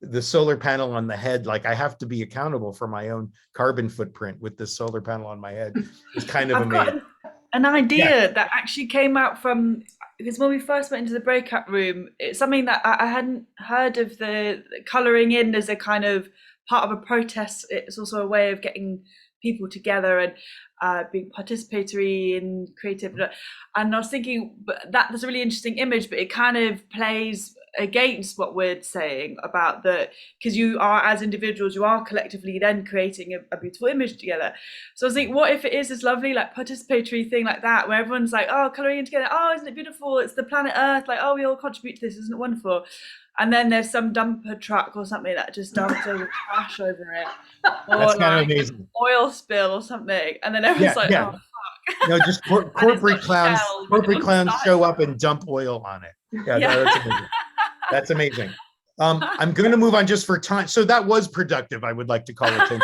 the solar panel on the head, like I have to be accountable for my own carbon footprint with this solar panel on my head. It's kind of amazing. An idea that actually came out from, because when we first went into the breakout room, it's something that I hadn't heard of, the colouring in as a kind of part of a protest. It's also a way of getting people together and being participatory and creative. And I was thinking, that's a really interesting image, but it kind of plays against what we're saying about because you are, as individuals, you are collectively then creating a beautiful image together. So I was thinking, what if it is this lovely like participatory thing like that, where everyone's like, oh, colouring in together, oh, isn't it beautiful, it's the planet Earth, like, oh, we all contribute to this, isn't it wonderful? And then there's some dumper truck or something that just dumps over trash over it, or that's kind like of amazing. an oil spill or something, and then everyone's oh fuck. No, just corporate clowns. Corporate clowns show up and dump oil on it. Yeah. No, that's amazing. That's amazing. I'm going to move on just for time. So that was productive. I would like to call it.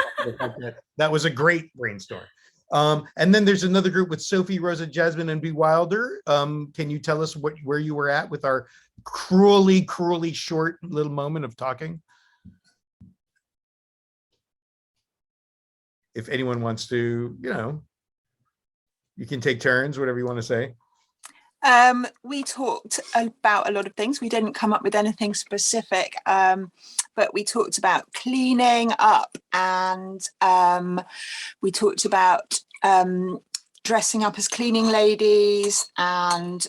That was a great brainstorm. And then there's another group with Sophie, Rosa, Jasmine, and B. Wilder. Can you tell us where you were at with our cruelly short little moment of talking? If anyone wants to, you can take turns, whatever you want to say. We talked about a lot of things. We didn't come up with anything specific, but we talked about cleaning up, and we talked about dressing up as cleaning ladies, and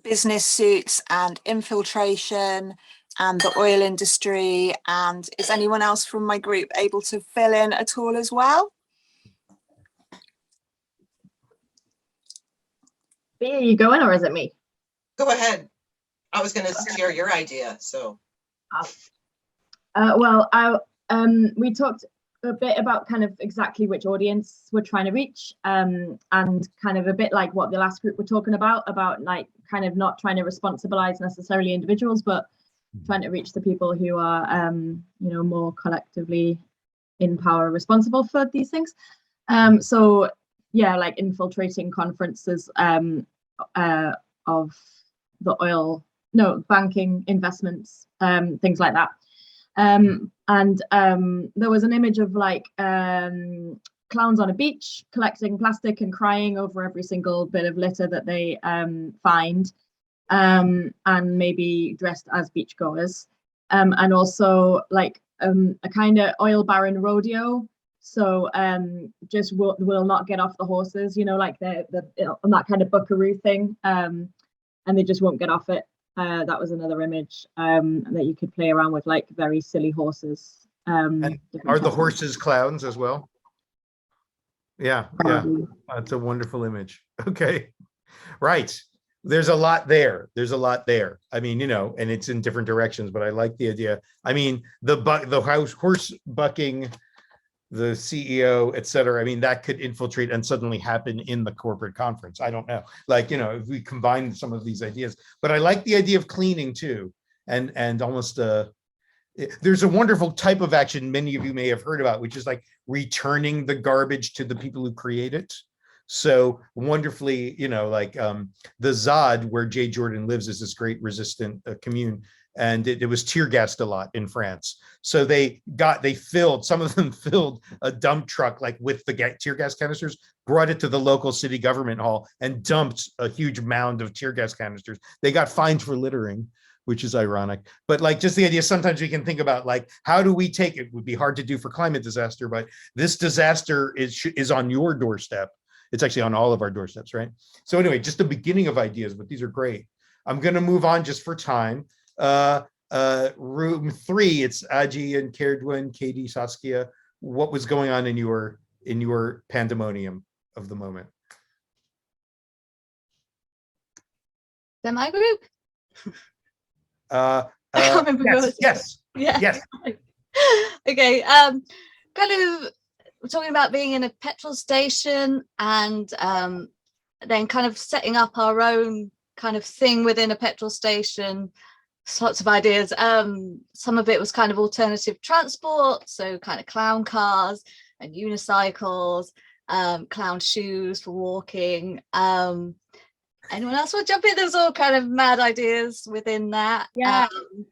business suits, and infiltration, and the oil industry. And is anyone else from my group able to fill in at all as well? Are you going, or is it me? Go ahead. I was going to share your idea. So, we talked a bit about kind of exactly which audience we're trying to reach, and kind of a bit like what the last group were talking about like kind of not trying to responsibilize necessarily individuals, but trying to reach the people who are, more collectively in power, responsible for these things. So yeah, like infiltrating conferences of the banking, investments, things like that. There was an image of like clowns on a beach collecting plastic and crying over every single bit of litter that they find, and maybe dressed as beachgoers, and also like a kind of oil baron rodeo. So just will not get off the horses, like the on that kind of buckaroo thing, and they just won't get off it. That was another image that you could play around with, like very silly horses. And are the horses clowns as well? Yeah, it's a wonderful image. Okay, right. There's a lot there. I mean, and it's in different directions, but I like the idea. I mean, the horse bucking the CEO, et cetera. I mean, that could infiltrate and suddenly happen in the corporate conference. I don't know. Like, if we combine some of these ideas, but I like the idea of cleaning too. And almost there's a wonderful type of action many of you may have heard about, which is like returning the garbage to the people who create it. So wonderfully, like the Zod, where Jay Jordan lives, is this great resistant commune. and it was tear gassed a lot in France. So some of them filled a dump truck like with the tear gas canisters, brought it to the local city government hall, and dumped a huge mound of tear gas canisters. They got fined for littering, which is ironic. But like, just the idea, sometimes we can think about like, how do we take it? Would be hard to do for climate disaster, but this disaster is on your doorstep. It's actually on all of our doorsteps, right? So anyway, just the beginning of ideas, but these are great. I'm going to move on just for time. Room 3, it's Aji and Kerdwin, Katie, Saskia. What was going on in your pandemonium of the moment? Is that my group? I can't remember yes. Okay. Kind of we're talking about being in a petrol station and then kind of setting up our own kind of thing within a petrol station. Lots of ideas. Some of it was kind of alternative transport, so kind of clown cars and unicycles, clown shoes for walking. Anyone else want to jump in? There's all kind of mad ideas within that. Yeah,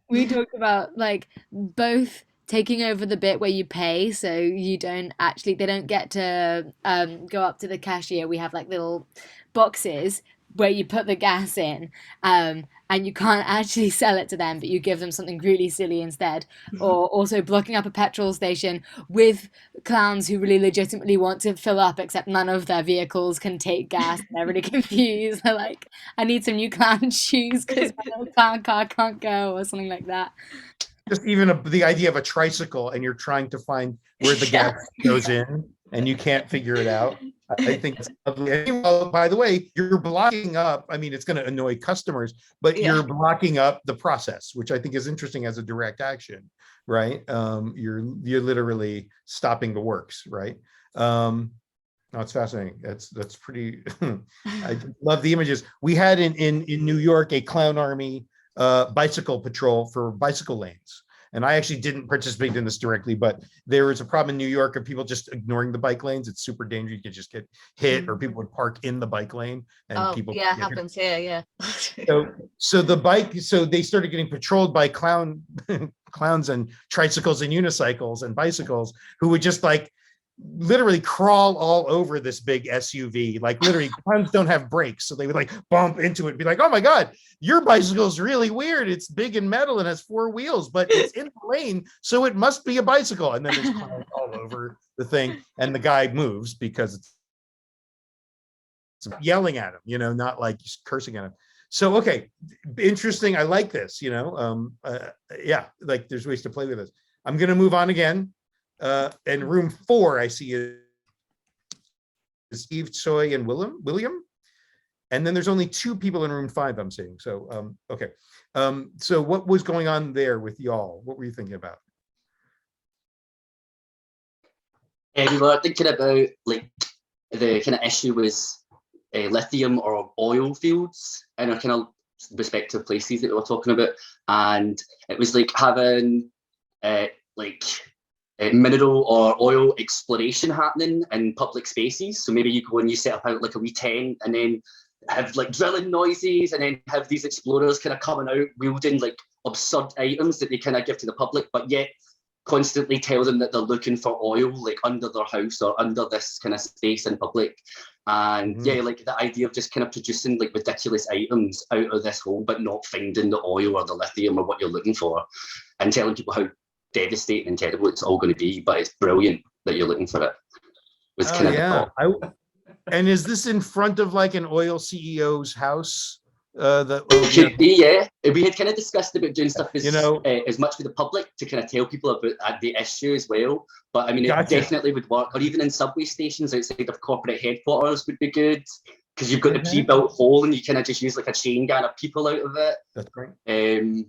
we talked about like both taking over the bit where you pay, so they don't get to go up to the cashier. We have like little boxes where you put the gas in, and you can't actually sell it to them, but you give them something really silly instead. Or also blocking up a petrol station with clowns who really legitimately want to fill up, except none of their vehicles can take gas. And they're really confused. They're like, I need some new clown shoes because my little clown car can't go, or something like that. Just even the idea of a tricycle, and you're trying to find where the gas goes in, and you can't figure it out. I think it's lovely. Well, by the way, you're blocking up. I mean, it's going to annoy customers, but you're blocking up the process, which I think is interesting as a direct action, right? You're literally stopping the works, right? No, it's fascinating. That's pretty. I love the images. We had in New York a clown army bicycle patrol for bicycle lanes. And I actually didn't participate in this directly, but there was a problem in New York of people just ignoring the bike lanes. It's super dangerous. You could just get hit, or people would park in the bike lane, and people. Yeah, happens here. Yeah. So they started getting patrolled by clowns and tricycles and unicycles and bicycles who would just like literally crawl all over this big SUV. Like literally, clowns don't have brakes, so they would like bump into it and be like, "Oh my God, your bicycle is really weird. It's big and metal and has 4 wheels, but it's in the lane, so it must be a bicycle." And then there's clowns all over the thing, and the guy moves because it's yelling at him, not like just cursing at him. So okay, interesting. I like this. Yeah, like there's ways to play with this. I'm gonna move on again. And room 4, I see is Steve, Choi, and William. And then there's only 2 people in room 5 I'm seeing. So, okay. So what was going on there with y'all? What were you thinking about? We were thinking about like the kind of issue was lithium or oil fields in our kind of respective places that we were talking about. And it was like having mineral or oil exploration happening in public spaces. So maybe you go and you set up out like a wee tent, and then have like drilling noises, and then have these explorers kind of coming out wielding like absurd items that they kind of give to the public, but yet constantly tell them that they're looking for oil like under their house or under this kind of space in public. And yeah, like the idea of just kind of producing like ridiculous items out of this hole, but not finding the oil or the lithium or what you're looking for, and telling people how devastating and terrible it's all going to be, but it's brilliant that you're looking for it. Was kind of the thought. And is this in front of like an oil CEO's house? It could be, yeah. We had kind of discussed about doing stuff as much with the public to kind of tell people about the issue as well. But I mean, it definitely would work. Or even in subway stations outside of corporate headquarters would be good, because you've got the pre-built hole and you kind of just use like a chain gang of people out of it. That's great. I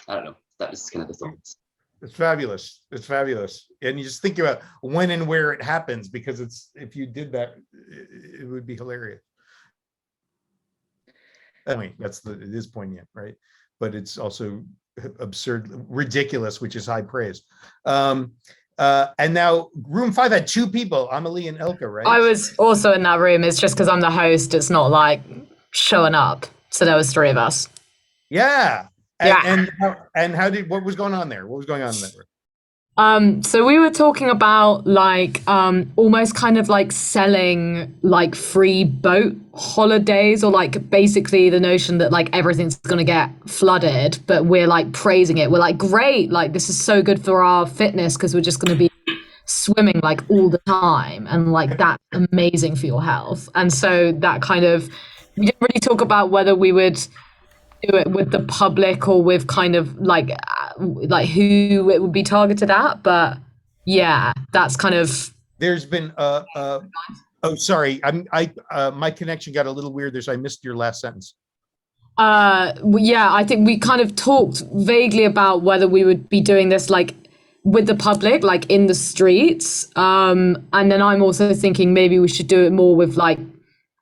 don't know. That was kind of the thoughts. It's fabulous. It's fabulous. And you just think about when and where it happens, because if you did that, it would be hilarious. I mean, it is poignant, right? But it's also absurd, ridiculous, which is high praise. And now room 5 had 2 people, Amelie and Elka, right? I was also in that room. It's just because I'm the host, it's not like showing up. So there was 3 of us. Yeah. And how did, what was going on there? What was going on there? So we were talking about like almost kind of like selling like free boat holidays, or like basically the notion that like everything's gonna get flooded, but we're like praising it. We're like, great, like this is so good for our fitness because we're just gonna be swimming like all the time, and like that's amazing for your health. And so that kind of, we didn't really talk about whether we would do it with the public or with kind of like who it would be targeted at, but yeah, that's kind of. There's been oh sorry, my connection got a little weird there, so I missed your last sentence. Yeah, I think we kind of talked vaguely about whether we would be doing this like with the public, like in the streets, and then I'm also thinking maybe we should do it more with like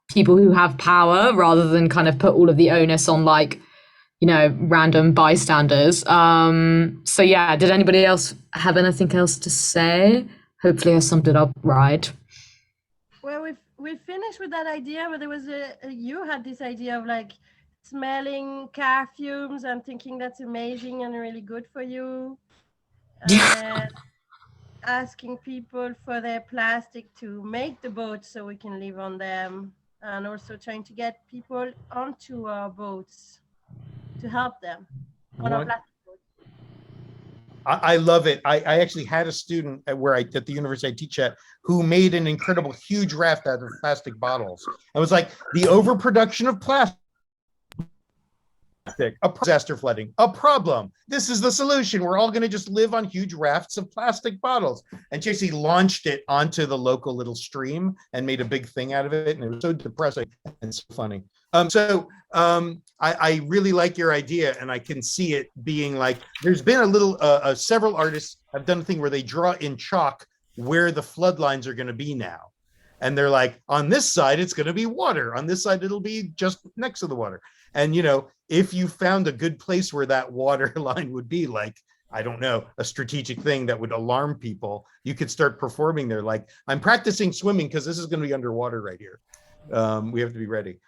people who have power, rather than kind of put all of the onus on like, you know, random bystanders. So yeah, did anybody else have anything else to say? Hopefully I summed it up right. Well, we finished with that idea, but there was you had this idea of like smelling car fumes and thinking that's amazing and really good for you. And asking people for their plastic to make the boats so we can live on them, and also trying to get people onto our boats to help them on our plastic boats. I love it. I actually had a student at the university I teach at who made an incredible huge raft out of plastic bottles. I was like, the overproduction of plastic, a disaster flooding, a problem. This is the solution. We're all going to just live on huge rafts of plastic bottles. And she actually launched it onto the local little stream and made a big thing out of it. And it was so depressing and so funny. I really like your idea, and I can see it being like, there's been a little, several artists have done a thing where they draw in chalk where the flood lines are going to be now. And they're like, on this side, it's going to be water. On this side, it'll be just next to the water. And, you know, if you found a good place where that water line would be, like, I don't know, a strategic thing that would alarm people, you could start performing there. Like, I'm practicing swimming because this is going to be underwater right here. We have to be ready.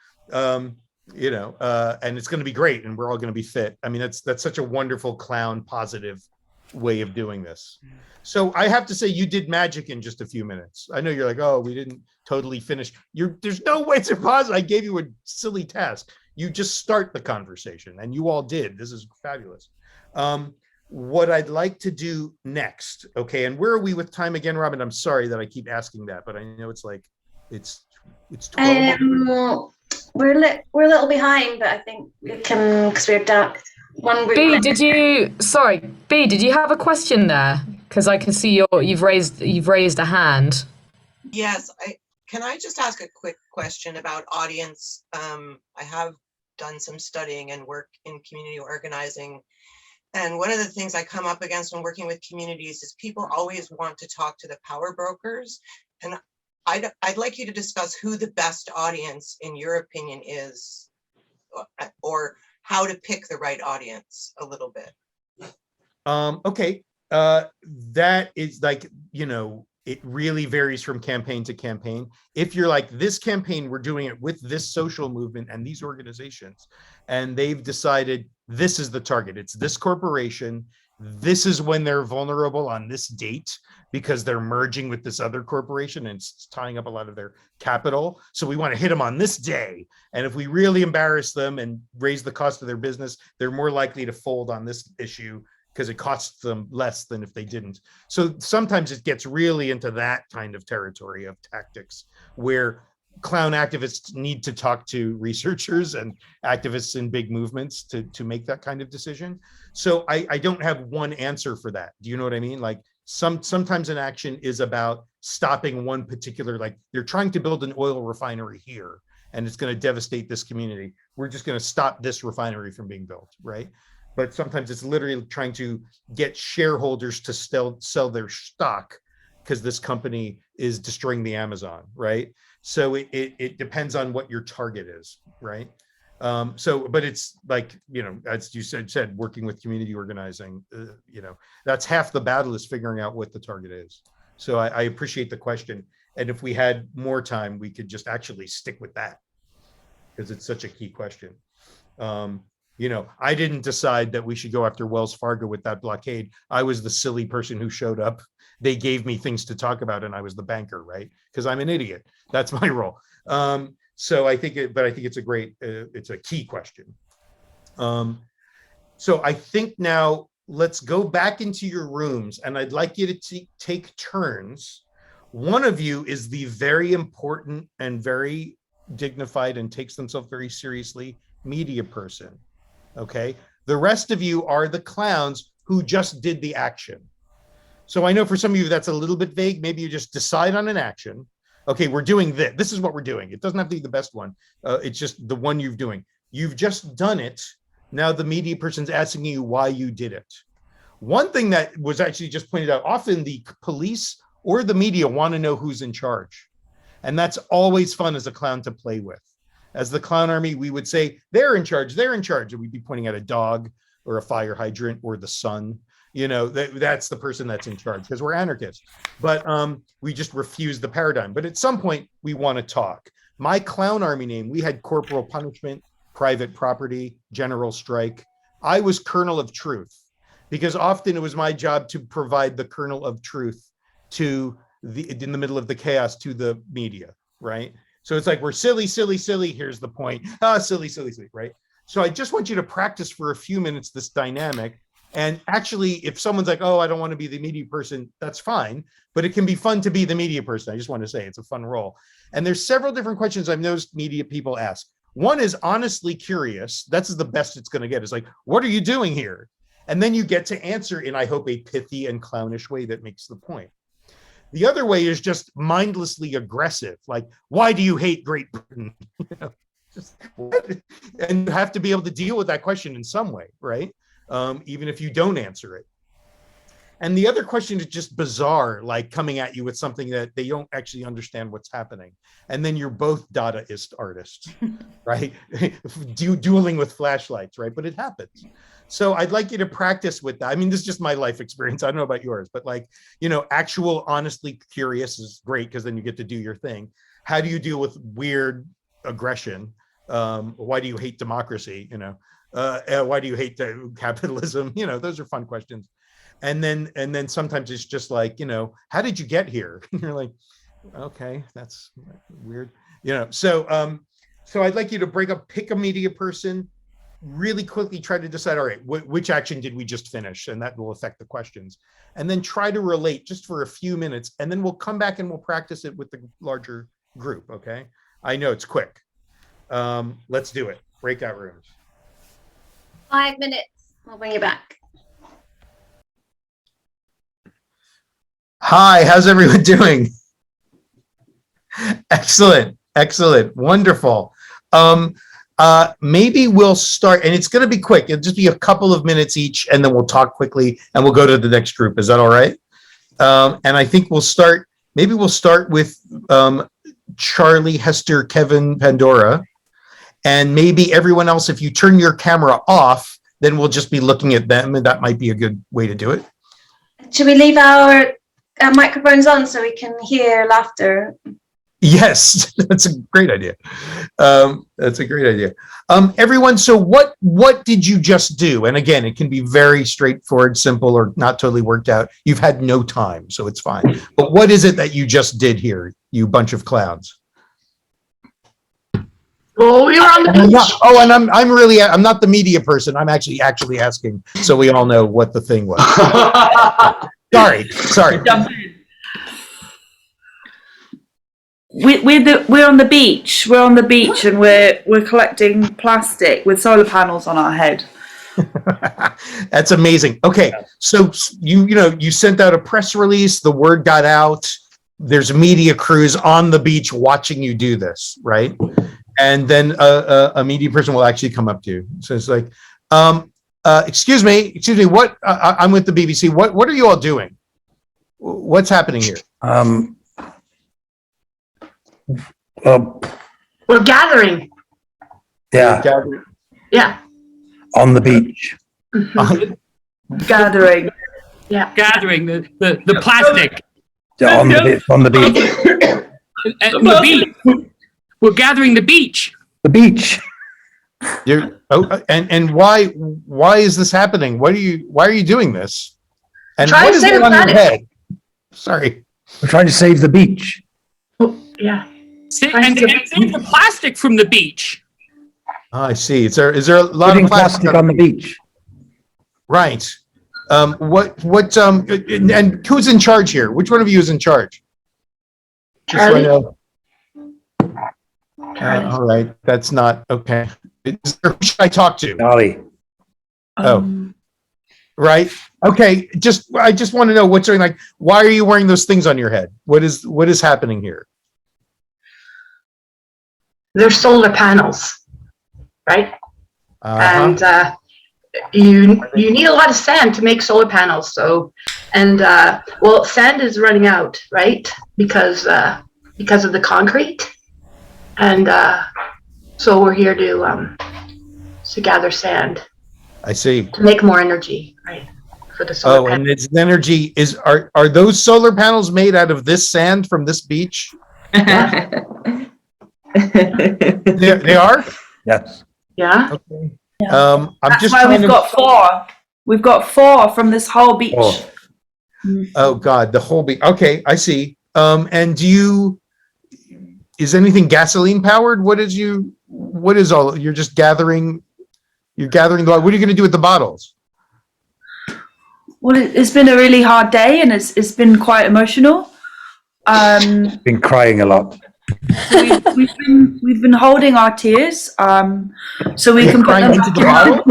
You know, and it's going to be great, and we're all going to be fit. I mean, that's such a wonderful clown positive way of doing this. So I have to say, you did magic in just a few minutes. I know you're like, oh, we didn't totally finish. There's no way to pause. I gave you a silly task. You just start the conversation, and you all did. This is fabulous. What I'd like to do next, okay, and where are we with time again, Robyn? I'm sorry that I keep asking that, but I know it's like, it's 12. We're a little behind, but I think we can, because we're down one group. B, did you have a question there? Because I can see you've raised a hand. Yes, can I just ask a quick question about audience? I have done some studying and work in community organizing. And one of the things I come up against when working with communities is people always want to talk to the power brokers. And I'd like you to discuss who the best audience, in your opinion, is, or how to pick the right audience a little bit. Okay, that is like, you know, it really varies from campaign to campaign. If you're like, this campaign, we're doing it with this social movement and these organizations, and they've decided this is the target, it's this corporation, this is when they're vulnerable on this date because they're merging with this other corporation and it's tying up a lot of their capital. So we want to hit them on this day. And if we really embarrass them and raise the cost of their business, they're more likely to fold on this issue because it costs them less than if they didn't. So sometimes it gets really into that kind of territory of tactics where clown activists need to talk to researchers and activists in big movements to make that kind of decision. So I don't have one answer for that. Do you know what I mean? Like sometimes an action is about stopping one particular, like they're trying to build an oil refinery here and it's going to devastate this community. We're just going to stop this refinery from being built, right? But sometimes it's literally trying to get shareholders to sell their stock because this company is destroying the Amazon, right? So it depends on what your target is, right? But it's like, you know, as you said, working with community organizing, you know, that's half the battle is figuring out what the target is. So I appreciate the question. And if we had more time, we could just actually stick with that because it's such a key question. You know, I didn't decide that we should go after Wells Fargo with that blockade. I was the silly person who showed up. They gave me things to talk about, and I was the banker, right? Because I'm an idiot. That's my role. So I think it's a great, it's a key question. So I think now let's go back into your rooms, and I'd like you to take turns. One of you is the very important and very dignified and takes themselves very seriously media person. Okay. The rest of you are the clowns who just did the action. So I know for some of you that's a little bit vague. Maybe you just decide on an action. Okay, we're doing this. This is what we're doing. It doesn't have to be the best one. It's just the one you're doing. You've just done it. Now the media person's asking you why you did it. One thing that was actually just pointed out, often the police or the media want to know who's in charge. And that's always fun as a clown to play with. As the clown army, we would say, they're in charge, and we'd be pointing at a dog or a fire hydrant or the sun. You know, that's the person that's in charge, because we're anarchists. But we just refuse the paradigm. But at some point, we want to talk. My clown army name, we had corporal punishment, private property, general strike. I was kernel of truth, because often it was my job to provide the kernel of truth to in the middle of the chaos to the media, right? So it's like, we're silly, here's the point. Silly, right? So I just want you to practice for a few minutes this dynamic. And actually, if someone's like, oh, I don't want to be the media person, that's fine. But it can be fun to be the media person. I just want to say it's a fun role. And there's several different questions I've noticed media people ask. One is honestly curious. That's the best it's going to get. It's like, what are you doing here? And then you get to answer in, I hope, a pithy and clownish way that makes the point. The other way is just mindlessly aggressive, like, why do you hate Great Britain? You know, just, and you have to be able to deal with that question in some way, right? Even if you don't answer it. And the other question is just bizarre, like coming at you with something that they don't actually understand what's happening. And then you're both Dadaist artists, right? Dueling with flashlights, right? But it happens. So I'd like you to practice with that. I mean, this is just my life experience. I don't know about yours, but like, you know, actual honestly curious is great, because then you get to do your thing. How do you deal with weird aggression? Why do you hate democracy? You know, why do you hate capitalism? You know, those are fun questions. And then sometimes it's just like, you know, how did you get here? You're like, okay, that's weird. You know, so I'd like you to pick a media person, really quickly try to decide, all right, which action did we just finish? And that will affect the questions. And then try to relate just for a few minutes, and then we'll come back and we'll practice it with the larger group, okay? I know it's quick. Let's do it. Breakout rooms. 5 minutes. I'll bring you back. Hi, how's everyone doing? Excellent, wonderful. Maybe we'll start, and it's going to be quick. It'll just be a couple of minutes each, and then we'll talk quickly, and we'll go to the next group. Is that all right? And I think we'll start with Charlie, Hester, Kevin, Pandora, and maybe everyone else. If you turn your camera off, then we'll just be looking at them, and that might be a good way to do it. Should we leave our microphones on so we can hear laughter? Yes, that's a great idea. Everyone, so what did you just do? And again, it can be very straightforward, simple, or not totally worked out. You've had no time, so it's fine. But what is it that you just did here, you bunch of clowns? Well, we were on the beach. And I'm not the media person. I'm actually asking, so we all know what the thing was. Sorry. We're on the beach. We're on the beach, and we're collecting plastic with solar panels on our head. That's amazing. Okay, so you sent out a press release. The word got out. There's media crews on the beach watching you do this, right? And then a media person will actually come up to you. So it's like, excuse me. What? I'm with the BBC. What are you all doing? What's happening here? We're gathering. Yeah. Yeah. On the beach. Gathering. Yeah. Gathering the plastic. Yeah, on the beach. The beach. We're gathering the beach. The beach. And why is this happening? Why are you doing this? And Try what to is save it the on your planet. head? Sorry. We're trying to save the beach. Yeah. And save the plastic from the beach. Oh, I see. Is there a lot Putting of plastic on the beach. Right. And who's in charge here? Which one of you is in charge? Just so I know. All right. That's not okay. Who should I talk to? Charlie. Oh. Right. Okay. I just want to know what's going, like, why are you wearing those things on your head? What is happening here? They're solar panels, right? Uh-huh. And you need a lot of sand to make solar panels. So, and well, sand is running out, right? Because of the concrete, and so we're here to gather sand. I see. To make more energy, right? For the solar panels. And its energy are those solar panels made out of this sand from this beach? They are? Yes. Yeah. Okay. Yeah. I'm That's just why trying we've to. got 4. We've got 4 from this whole beach. Oh God, the whole beach. Okay, I see. And is anything gasoline powered? What is all? You're just gathering. You're gathering the. What are you going to do with the bottles? Well, it's been a really hard day, and it's been quite emotional. Been crying a lot. So we've been holding our tears, so we can put them into the bottle.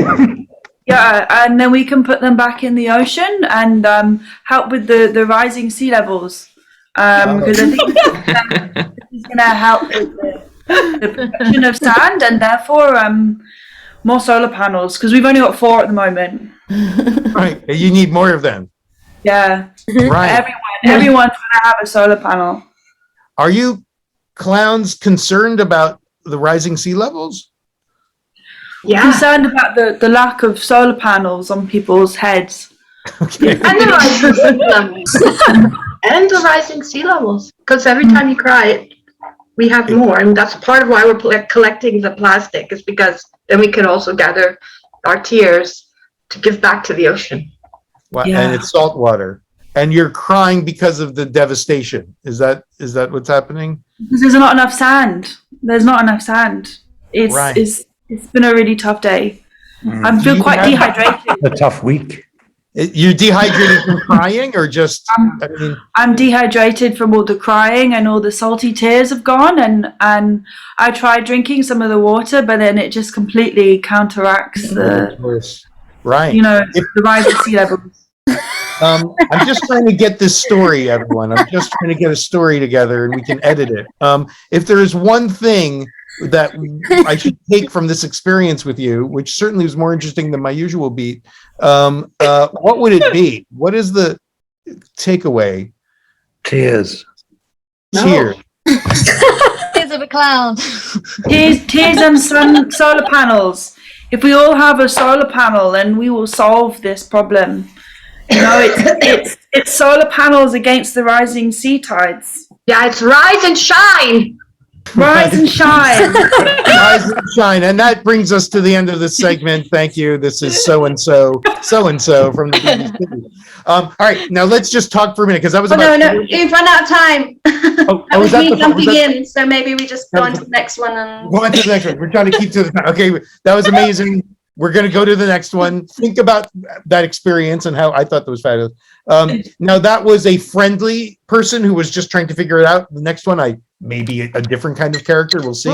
Yeah, and then we can put them back in the ocean and help with the rising sea levels. Because I think this is going to help with the production of sand, and therefore more solar panels. Because we've only got 4 at the moment. Right, you need more of them. Yeah, Right. Everyone's going to have a solar panel. Are you clowns concerned about the rising sea levels? Yeah. Concerned about the lack of solar panels on people's heads. Okay. And the rising sea levels. And the rising sea levels. Because every time you cry, we have more. And that's part of why we're collecting the plastic, is because then we can also gather our tears to give back to the ocean. Well, Yeah. And it's salt water. And you're crying because of the devastation. Is that what's happening? Because there's not enough sand. There's not enough sand. Right. It's been a really tough day. I feel quite dehydrated. A tough week. You dehydrated from crying, or just? I'm dehydrated from all the crying, and all the salty tears have gone. And I tried drinking some of the water, but then it just completely counteracts the Right. the rise of sea levels. I'm just trying to get this story, everyone. I'm just trying to get a story together, and we can edit it. If there is one thing that I should take from this experience with you, which certainly was more interesting than my usual beat, what would it be? What is the takeaway? Tears. Tears. Tears of a clown. Tears and some solar panels. If we all have a solar panel, then we will solve this problem. It's solar panels against the rising sea tides. Yeah, it's rise and shine. Rise and shine. Rise and shine. And that brings us to the end of this segment. Thank you. This is so-and-so from the BBC. All right, now let's just talk for a minute, because that was No, you've run out of time. That was me jumping in, so maybe we just go on to the next one. And Go on to the next one. We're trying to keep to the time. Okay, that was amazing. We're going to go to the next one. Think about that experience and how I thought that was fabulous. Now, that was a friendly person who was just trying to figure it out. The next one, maybe a different kind of character. We'll see.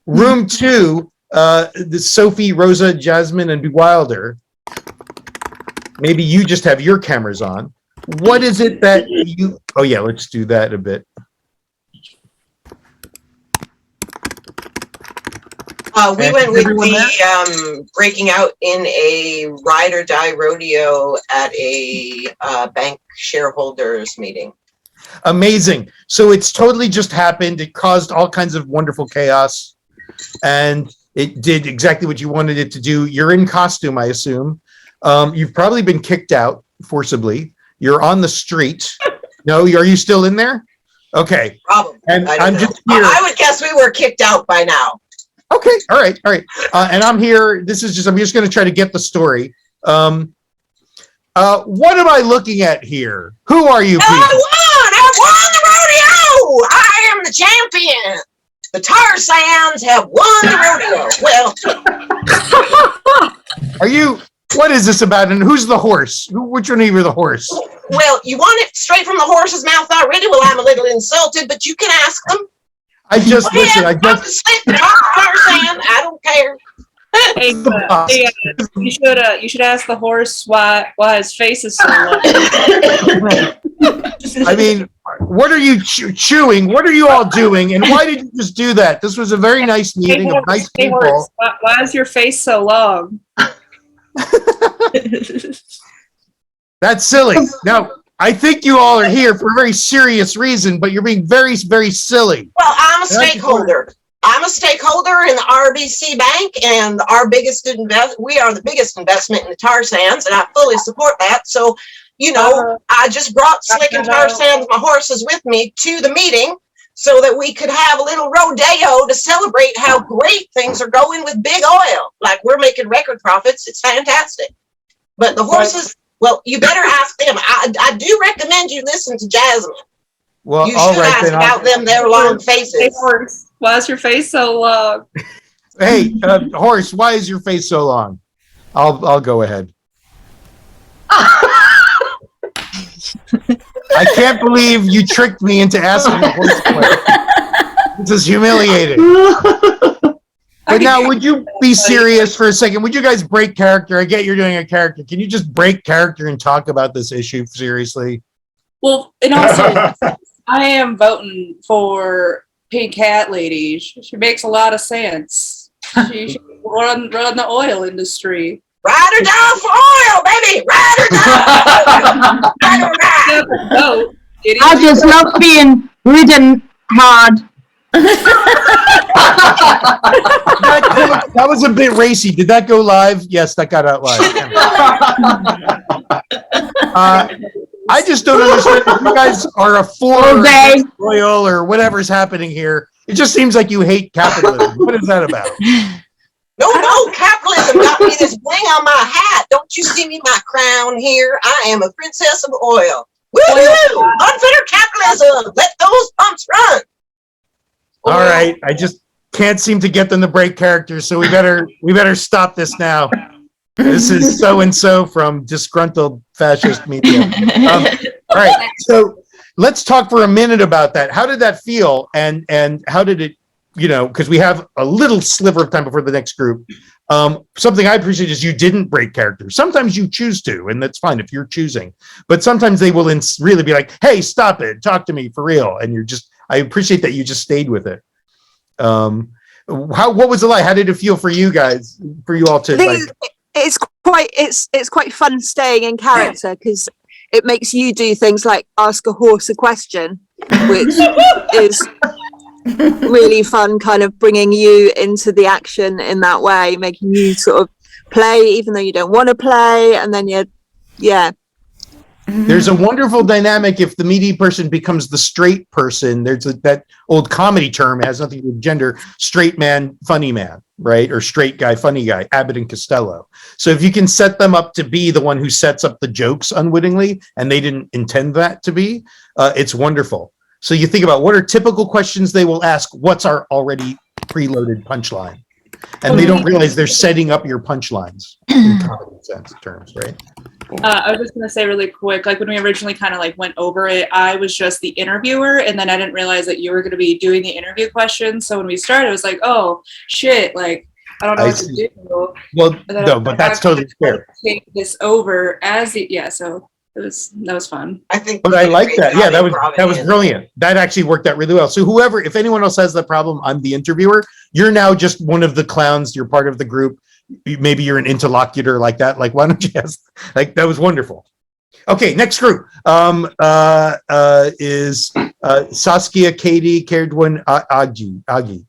Room 2, the Sophie, Rosa, Jasmine, and Bewilder. Maybe you just have your cameras on. What is it that you... Oh, yeah, let's do that a bit. We went with the breaking out in a ride or die rodeo at a bank shareholders meeting. Amazing. So it's totally just happened. It caused all kinds of wonderful chaos, and it did exactly what you wanted it to do. You're in costume, I assume. You've probably been kicked out forcibly. You're on the street. No, are you still in there? Okay. Probably. And I'm just here. I would guess we were kicked out by now. Okay, all right. And I'm here. I'm just going to try to get the story. What am I looking at here? Who are you people? I won the rodeo. I am the champion. The Tar Sands have won the rodeo. Well, what is this about? And who's the horse? Which one of you are the horse? Well, you want it straight from the horse's mouth already? Well, I'm a little insulted, but you can ask them. I just Tar Sand. I don't care. Hey, you should ask the horse why his face is so long. I mean, what are you chewing? What are you all doing? And why did you just do that? This was a very nice meeting of nice people. Horse, why is your face so long? That's silly. Now, I think you all are here for a very serious reason, but you're being very, very silly. Well, I'm a stakeholder. I'm a stakeholder in the RBC Bank, and we are the biggest investment in the tar sands, and I fully support that. So, I just brought Slick and Tar Sands, my horses, with me to the meeting so that we could have a little rodeo to celebrate how great things are going with big oil. Like, we're making record profits. It's fantastic. But the horses, well, you better ask them. I do recommend you listen to Jasmine. Well, you should ask about their long faces. Hey, horse, why is your face so long? Hey, horse, why is your face so long? I'll go ahead. I can't believe you tricked me into asking the horse question. This is humiliating. But now, would you be serious for a second? Would you guys break character? I get you're doing a character. Can you just break character and talk about this issue seriously? Well, and also, I am voting for Pink Hat Lady. She makes a lot of sense. She should run the oil industry. Ride or die for oil, baby! Ride or die! Ride or die! I just love being ridden hard. That was a bit racy. Did that go live? Yes, that got out live. I just don't understand if you guys are a for oil or whatever's happening here. It just seems like you hate capitalism. What is that about? No, capitalism got me this bling on my hat. Don't you see me my crown here? I am a princess of oil. Woo-hoo! Unfettered capitalism! Let those pumps run! All right, I just can't seem to get them to break characters, so we better stop this now. This is so-and-so from Disgruntled Fascist Media. All right, so let's talk for a minute about that. How did that feel, and how did it, because we have a little sliver of time before the next group. Something I appreciate is you didn't break characters. Sometimes you choose to, and that's fine if you're choosing. But sometimes they will really be like, hey, stop it, talk to me for real. And I appreciate that you just stayed with it. What was it like? How did it feel for you guys, for you all to like? It's quite fun staying in character because it makes you do things like ask a horse a question, which is really fun, kind of bringing you into the action in that way, making you sort of play even though you don't want to play, and then There's a wonderful dynamic if the meaty person becomes the straight person. There's that old comedy term, it has nothing to do with gender, straight man, funny man, right? Or straight guy, funny guy, Abbott and Costello. So if you can set them up to be the one who sets up the jokes unwittingly, and they didn't intend that to be, it's wonderful. So you think about what are typical questions they will ask, what's our already preloaded punchline? And they don't realize they're setting up your punchlines in common sense terms, right? I was just going to say really quick, like when we originally kind of like went over it, I was just the interviewer, and then I didn't realize that you were going to be doing the interview questions. So when we started, it was like, oh shit, like I don't know what to do. Well, no, but that's totally fair. Take this over as so that was fun. I think, but I like that. Yeah, that was brilliant. That actually worked out really well. So if anyone else has that problem, I'm the interviewer. You're now just one of the clowns. You're part of the group. Maybe you're an interlocutor like that. Like, why don't you ask? Like, that was wonderful. Okay, next group is Saskia, Katie, Kerdwin, Agi.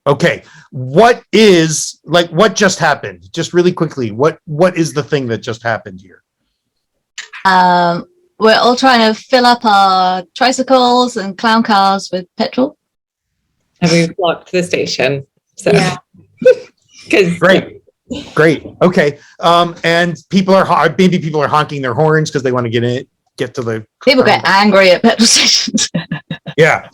Okay, what just happened? Just really quickly, what is the thing that just happened here? We're all trying to fill up our tricycles and clown cars with petrol. and we blocked the station. So, Yeah. Great. Okay. And maybe people are honking their horns because they want to get to the. People get angry at petrol stations. Yeah.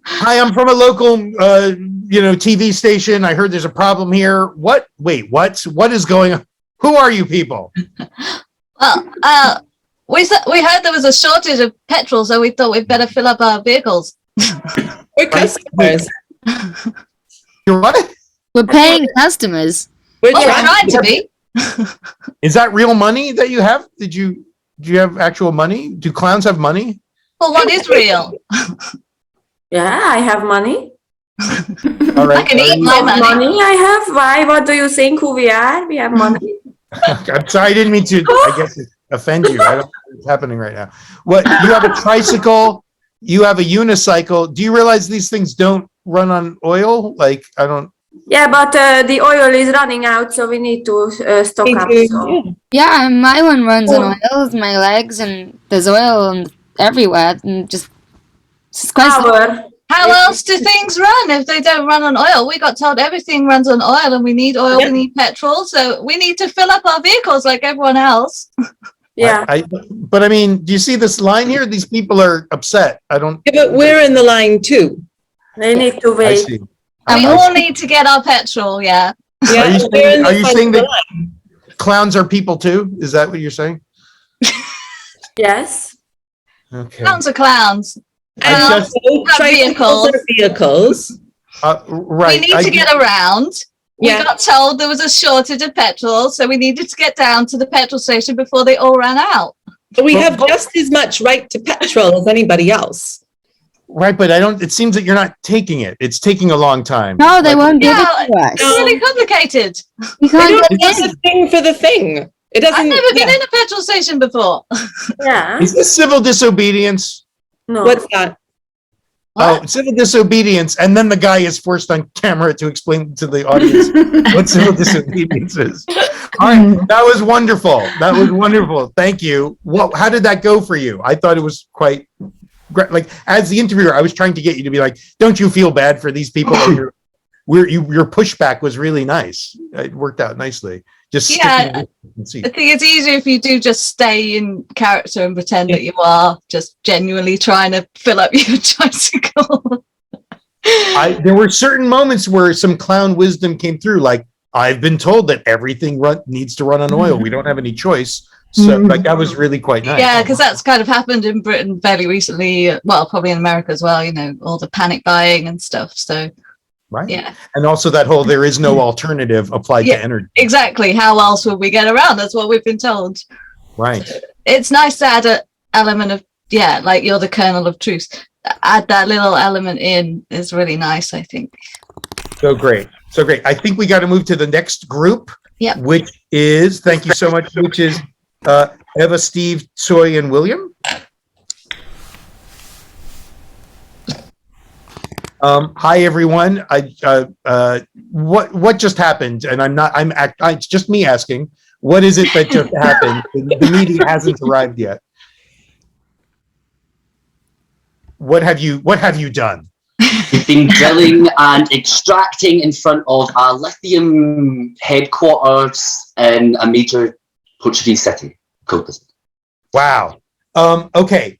Hi, I'm from a local, TV station. I heard there's a problem here. What? Wait, what is going on? Who are you people? Well, we heard there was a shortage of petrol, so we thought we'd better fill up our vehicles. We're customers. You're what? We're paying customers. We're trying to be. Is that real money that you have? Do you have actual money? Do clowns have money? Well, what is real? Yeah, I have money. All right. I can eat my money. I have. Why? What do you think who we are? We have money. I'm sorry, I didn't mean to, I guess, offend you. I don't know what's happening right now. What, you have a tricycle, you have a unicycle. Do you realize these things don't run on oil? Like, I don't. Yeah, but the oil is running out, so we need to stock up. So. Yeah, my one runs on oil with my legs, and there's oil everywhere, and just it's quite. How else do things run if they don't run on oil? We got told everything runs on oil, and we need oil, we need petrol, so we need to fill up our vehicles like everyone else. Yeah. But I mean, do you see this line here? These people are upset. I don't. Yeah, but we're in the line too. They need to I wait. see. We all need to get our petrol, yeah. Are you saying that clowns are people too? Is that what you're saying? Yes. Okay. Clowns are clowns. Vehicles. Right. We need to get around. We got told there was a shortage of petrol, so we needed to get down to the petrol station before they all ran out. But we have just as much right to petrol as anybody else. Right, but it seems that you're not taking it. It's taking a long time. No, they won't give it to us. It's really complicated. You can't It's a thing for the thing. It doesn't. I've never been in a petrol station before. Yeah. Is this civil disobedience? No. What's that? Oh, civil disobedience, and then the guy is forced on camera to explain to the audience what civil disobedience is. All right, that was wonderful. Thank you. How did that go for you? I thought it was quite great. Like, as the interviewer, I was trying to get you to be like, "Don't you feel bad for these people?" Your pushback was really nice. It worked out nicely. I think it's easier if you do just stay in character and pretend that you are just genuinely trying to fill up your tricycle. There were certain moments where some clown wisdom came through, like, I've been told that everything needs to run on oil. We don't have any choice. So that was really quite nice. Yeah, because that's kind of happened in Britain fairly recently. Well, probably in America as well, all the panic buying and stuff. So right. Yeah. And also that whole there is no alternative applied to energy. Exactly. How else would we get around? That's what we've been told. Right. It's nice to add an element of, like you're the kernel of truth. Add that little element in is really nice, I think. So great. I think we got to move to the next group, which is, thank you so much, which is Eva, Steve, Soy, and William. Hi everyone. What just happened? And it's just me asking. What is it that just happened? The media hasn't arrived yet. What have you done? We've been drilling and extracting in front of a lithium headquarters in a major Portuguese city called Lisbon. Wow. Okay.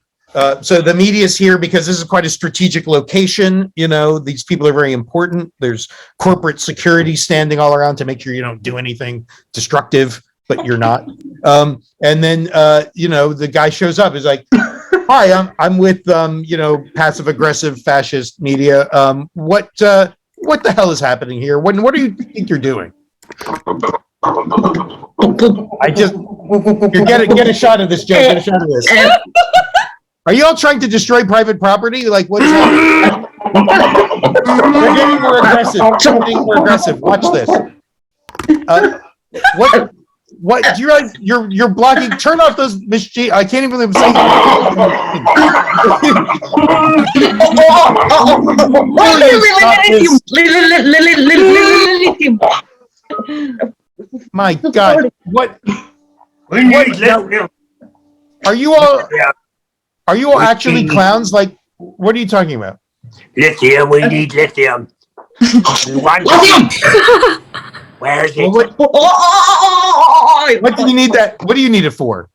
So the media is here because this is quite a strategic location. These people are very important. There's corporate security standing all around to make sure you don't do anything destructive, but you're not. And then, the guy shows up. Is like, hi, I'm with, passive aggressive fascist media. What the hell is happening here? What do you think you're doing? Get a shot of this, Joe. Get a shot of this. Are you all trying to destroy private property? Like, what's happening? They're getting more aggressive. Watch this. What? Do you realize you're blocking? Turn off those machines. I can't even believe I'm saying. My God! What? Are you all actually clowns? Like, what are you talking about? Lithium, we need lithium. Lithium! Where's it? Well, what do you need that? What do you need it for?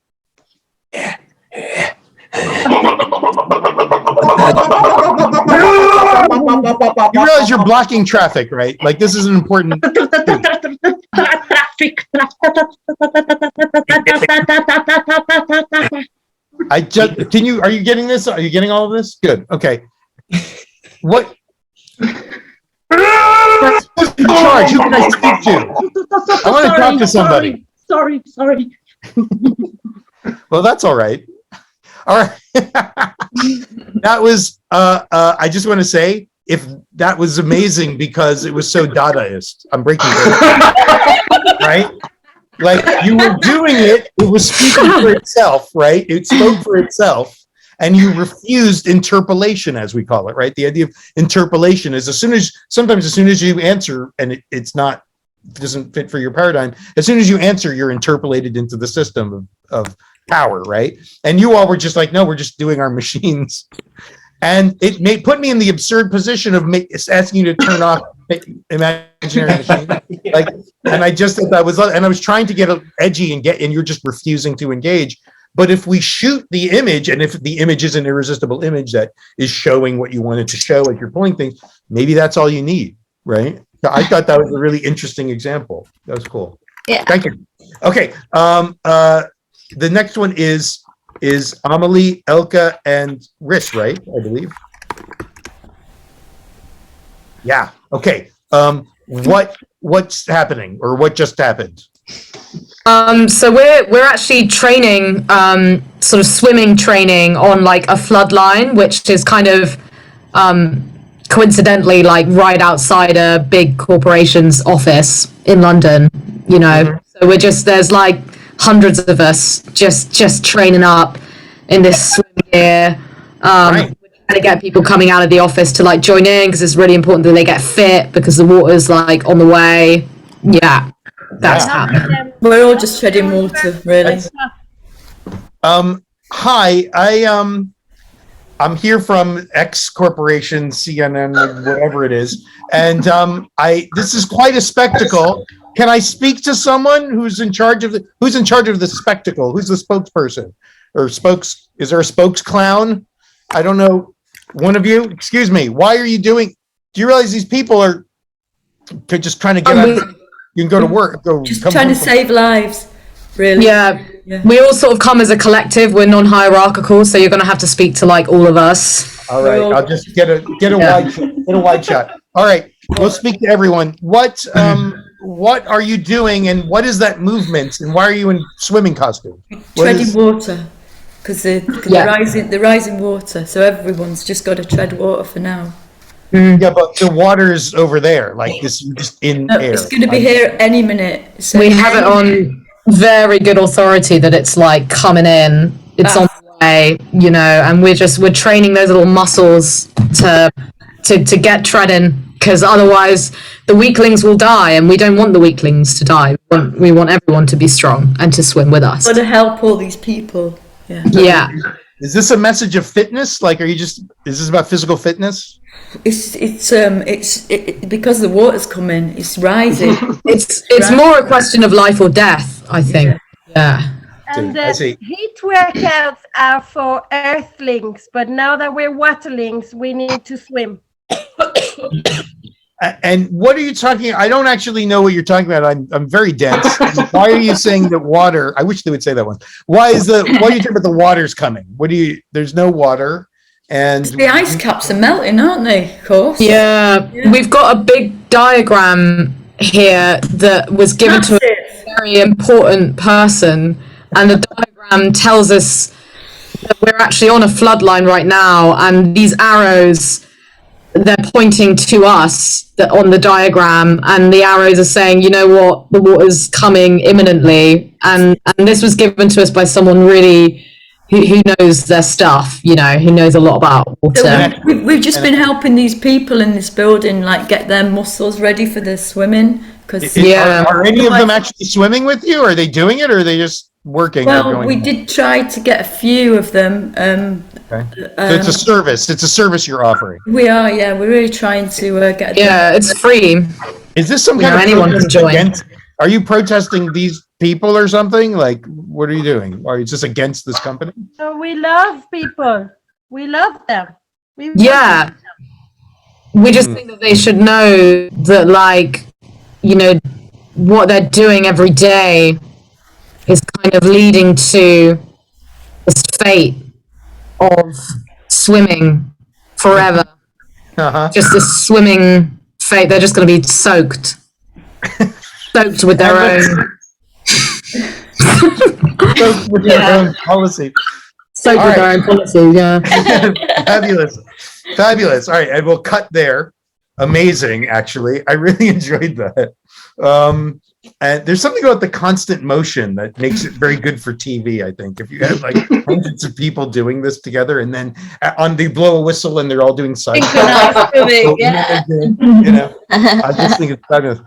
You realize you're blocking traffic, right? Like this is an important. Are you getting this? Are you getting all of this? Good. Okay. What? Who's in charge? Who can I speak to? I want to talk to somebody. Sorry. Well, that's all right. All right. That was, I just want to say, if that was amazing because it was so Dadaist. I'm breaking it. Right? Like you were doing it, it was speaking for itself, right? It spoke for itself. And you refused interpolation, as we call it, right? The idea of interpolation is sometimes as soon as you answer and it's not, doesn't fit for your paradigm, as soon as you answer, you're interpolated into the system of power, right? And you all were just like, no, we're just doing our machines. And it put me in the absurd position of asking you to turn off imaginary machine. Like, and I just thought that was, and I was trying to get edgy and you're just refusing to engage. But if we shoot the image, and if the image is an irresistible image that is showing what you wanted to show as you're pulling things, maybe that's all you need, right? I thought that was a really interesting example. That was cool. Yeah. Thank you. Okay. The next one is Amelie, Elka, and Rish, right? I believe. Yeah. Okay. What's happening, or what just happened? So we're actually training, sort of swimming training on like a flood line, which is kind of coincidentally like right outside a big corporation's office in London, you know. Mm-hmm. So there's like hundreds of us just training up in this swim gear. Right. We're trying to get people coming out of the office to like join in because it's really important that they get fit because the water's like on the way. Yeah. That's happening. We're all just treading water, really. Hi, I'm here from X Corporation, CNN, whatever it is, and this is quite a spectacle. Can I speak to someone who's in charge of the spectacle? Who's the spokesperson or is there a spokes clown? I don't know. One of you, excuse me. Why are you doing? Do you realize these people are just trying to get out? You can go to work. Just trying to save lives, really. Yeah. We all sort of come as a collective. We're non-hierarchical, so you're going to have to speak to like all of us. All right, I'll just get a wide shot. All right, we'll speak to everyone. What are you doing, and what is that movement, and why are you in swimming costume? Treading water, because the rising water. So everyone's just got to tread water for now. Yeah, but the water's over there, like this, just in air. It's going to be here any minute. So we have it on very good authority that it's like coming in. It's on the way, you know, and we're training those little muscles to get treading, because otherwise the weaklings will die, and we don't want the weaklings to die. We want everyone to be strong and to swim with us. Got to help all these people. Yeah. Yeah. Is this a message of fitness? Like, is this about physical fitness? It's because the water's coming. It's rising. It's more a question of life or death, I think. Yeah. And heat workouts are for earthlings, but now that we're waterlings, we need to swim. And what are you talking? I don't actually know what you're talking about. I'm very dense. Why are you saying that water? I wish they would say that one. Why are you talking about the water's coming? There's no water. And the ice caps are melting, aren't they? Of course. Yeah. We've got a big diagram here that was given to a very important person, and the diagram tells us that we're actually on a flood line right now, and these arrows, they're pointing to us on the diagram, and the arrows are saying, you know what, the water's coming imminently, and this was given to us by someone really who knows their stuff, you know, who knows a lot about water. So we've just been helping these people in this building, like, get their muscles ready for their swimming. Are any of them actually swimming with you? Are they doing it, or are they just working? Well, we did try to get a few of them. Okay. So it's a service. It's a service you're offering. We are, yeah. We're really trying to get. Yeah, it's free. Is this some kind of anyone can protest join? against? Are you protesting these people or something? Like, what are you doing? Are you just against this company? So we love people. We love them. We want Yeah. them. We just think that they should know that, like, you know, what they're doing every day is kind of leading to this fate of swimming forever. Just this swimming fate. They're just going to be soaked with their own. Soaked with their own policy. Soaked with their own policy, yeah. Fabulous. All right, and we'll cut there. Amazing, actually. I really enjoyed that. And there's something about the constant motion that makes it very good for TV, I think. If you have like hundreds of people doing this together and then they blow a whistle and they're all doing side Yeah. you know, I just think it's fabulous.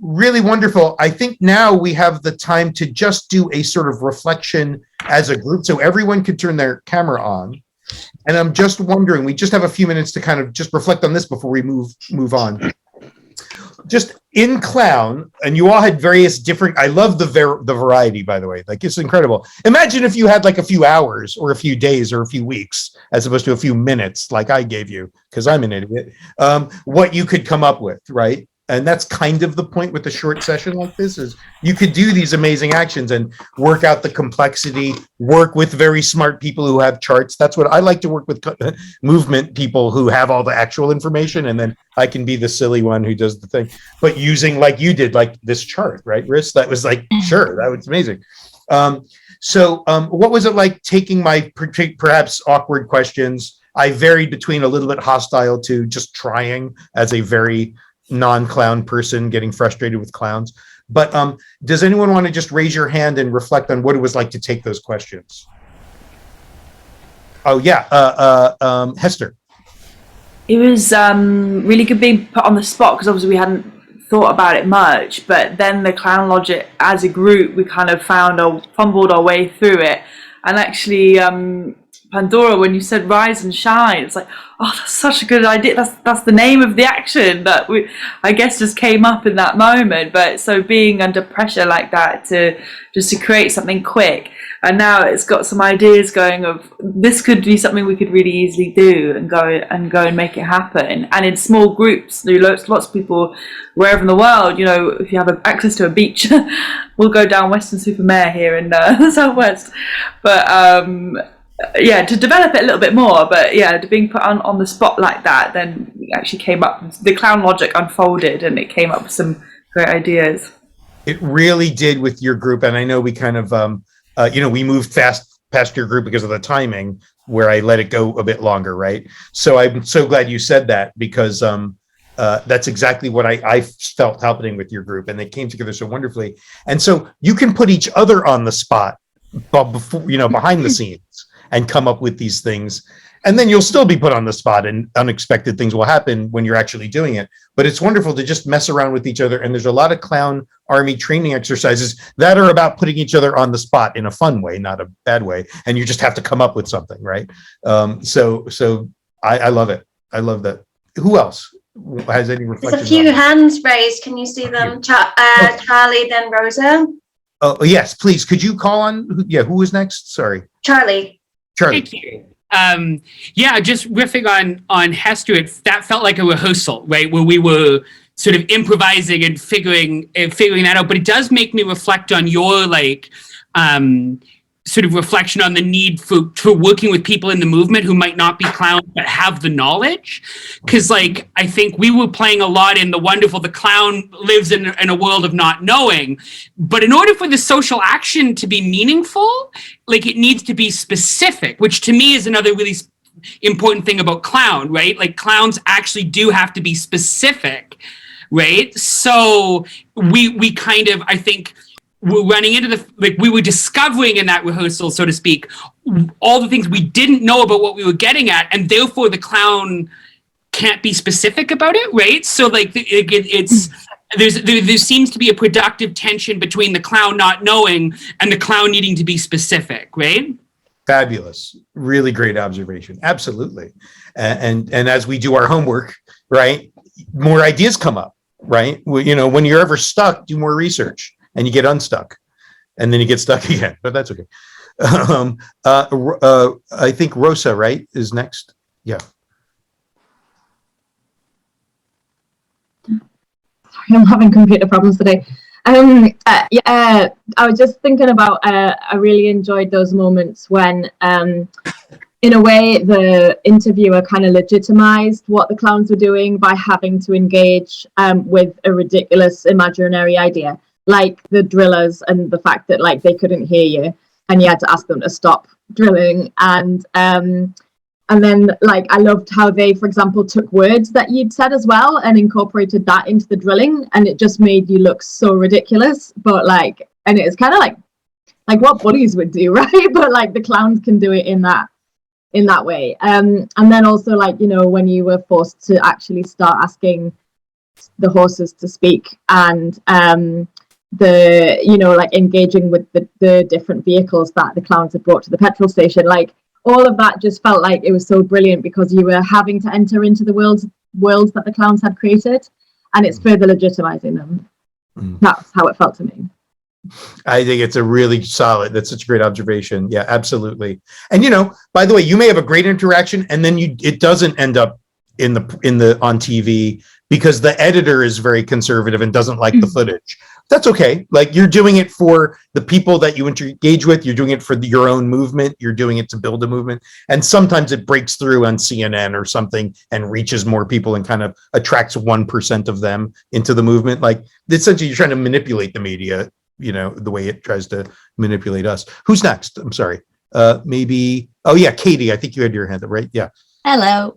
Really wonderful. I think now we have the time to just do a sort of reflection as a group. So everyone could turn their camera on. And I'm just wondering, we just have a few minutes to kind of just reflect on this before we move on. Just in clown, and you all had various different, I love the variety, by the way, like it's incredible. Imagine if you had like a few hours or a few days or a few weeks, as opposed to a few minutes like I gave you, because I'm an idiot, what you could come up with, right? And that's kind of the point with a short session like this is you could do these amazing actions and work out the complexity, work with very smart people who have charts. That's what I like to work with movement people who have all the actual information. And then I can be the silly one who does the thing, but using like you did, like this chart, right, Riss? That was like, sure, that was amazing. What was it like taking my perhaps awkward questions? I varied between a little bit hostile to just trying as a very non-clown person getting frustrated with clowns. But does anyone want to just raise your hand and reflect on what it was like to take those questions? Oh yeah, Hester. It was really good being put on the spot because obviously we hadn't thought about it much, but then the clown logic as a group, we kind of fumbled our way through it. And actually, Pandora, when you said rise and shine, it's like, oh, that's such a good idea. That's the name of the action that I guess just came up in that moment. But so being under pressure like that to create something quick, and now it's got some ideas going of this could be something we could really easily do and go and make it happen. And in small groups, there are lots of people wherever in the world. You know, if you have access to a beach, we'll go down Weston-super-Mare here in the southwest. But yeah, to develop it a little bit more, but yeah, to being put on the spot like that, then we actually came up, the clown logic unfolded and it came up with some great ideas. It really did with your group, and I know we kind of, we moved fast past your group because of the timing, where I let it go a bit longer, right? So I'm so glad you said that, because that's exactly what I felt happening with your group, and they came together so wonderfully. And so you can put each other on the spot, but before, behind the scenes, and come up with these things. And then you'll still be put on the spot and unexpected things will happen when you're actually doing it. But it's wonderful to just mess around with each other. And there's a lot of clown army training exercises that are about putting each other on the spot in a fun way, not a bad way. And you just have to come up with something, right? So I love it. I love that. Who else has any reflections? There's a few hands raised. Can you see them? Charlie, then Rosa. Oh, yes, please. Could you call on? Who was next? Sorry. Charlie. Thank you. Just riffing on Hester, that felt like a rehearsal, right, where we were sort of improvising and figuring that out. But it does make me reflect on your sort of reflection on the need for working with people in the movement who might not be clowns but have the knowledge. Because I think we were playing a lot in the clown lives in a world of not knowing. But in order for the social action to be meaningful, it needs to be specific, which to me is another really important thing about clown, right? Clowns actually do have to be specific, right? So we kind of, I think, we're running into we were discovering in that rehearsal, so to speak, all the things we didn't know about what we were getting at, and therefore the clown can't be specific about it, right? So there seems to be a productive tension between the clown not knowing and the clown needing to be specific, right? Fabulous. Really great observation. Absolutely. And as we do our homework, right, more ideas come up, right? Well, you know, when you're ever stuck, do more research and you get unstuck and then you get stuck again, but that's okay. I think Rosa, right, is next. Yeah. Sorry, I'm having computer problems today. I was just thinking about, I really enjoyed those moments when, in a way, the interviewer kind of legitimized what the clowns were doing by having to engage with a ridiculous imaginary idea, like the drillers and the fact that like they couldn't hear you and you had to ask them to stop drilling. And then, like, I loved how they, for example, took words that you'd said as well and incorporated that into the drilling, and it just made you look so ridiculous. But like, and it's kind of like what bullies would do, right? But like the clowns can do it in that way. And then also, like, you know, when you were forced to actually start asking the horses to speak, and the, you know, like engaging with the different vehicles that the clowns had brought to the petrol station, like, all of that just felt like it was so brilliant because you were having to enter into the worlds that the clowns had created, and it's further legitimizing them. That's how it felt to me. I think it's a really solid, that's such a great observation. Yeah, absolutely. And, you know, by the way, you may have a great interaction and then it doesn't end up on TV because the editor is very conservative and doesn't like the footage. That's okay. Like, you're doing it for the people that you engage with. You're doing it for your own movement. You're doing it to build a movement. And sometimes it breaks through on CNN or something and reaches more people and kind of attracts 1% of them into the movement. Like, essentially, you're trying to manipulate the media, you know, the way it tries to manipulate us. Who's next? I'm sorry. Maybe, oh yeah, Katie, I think you had your hand up, right? Yeah. Hello.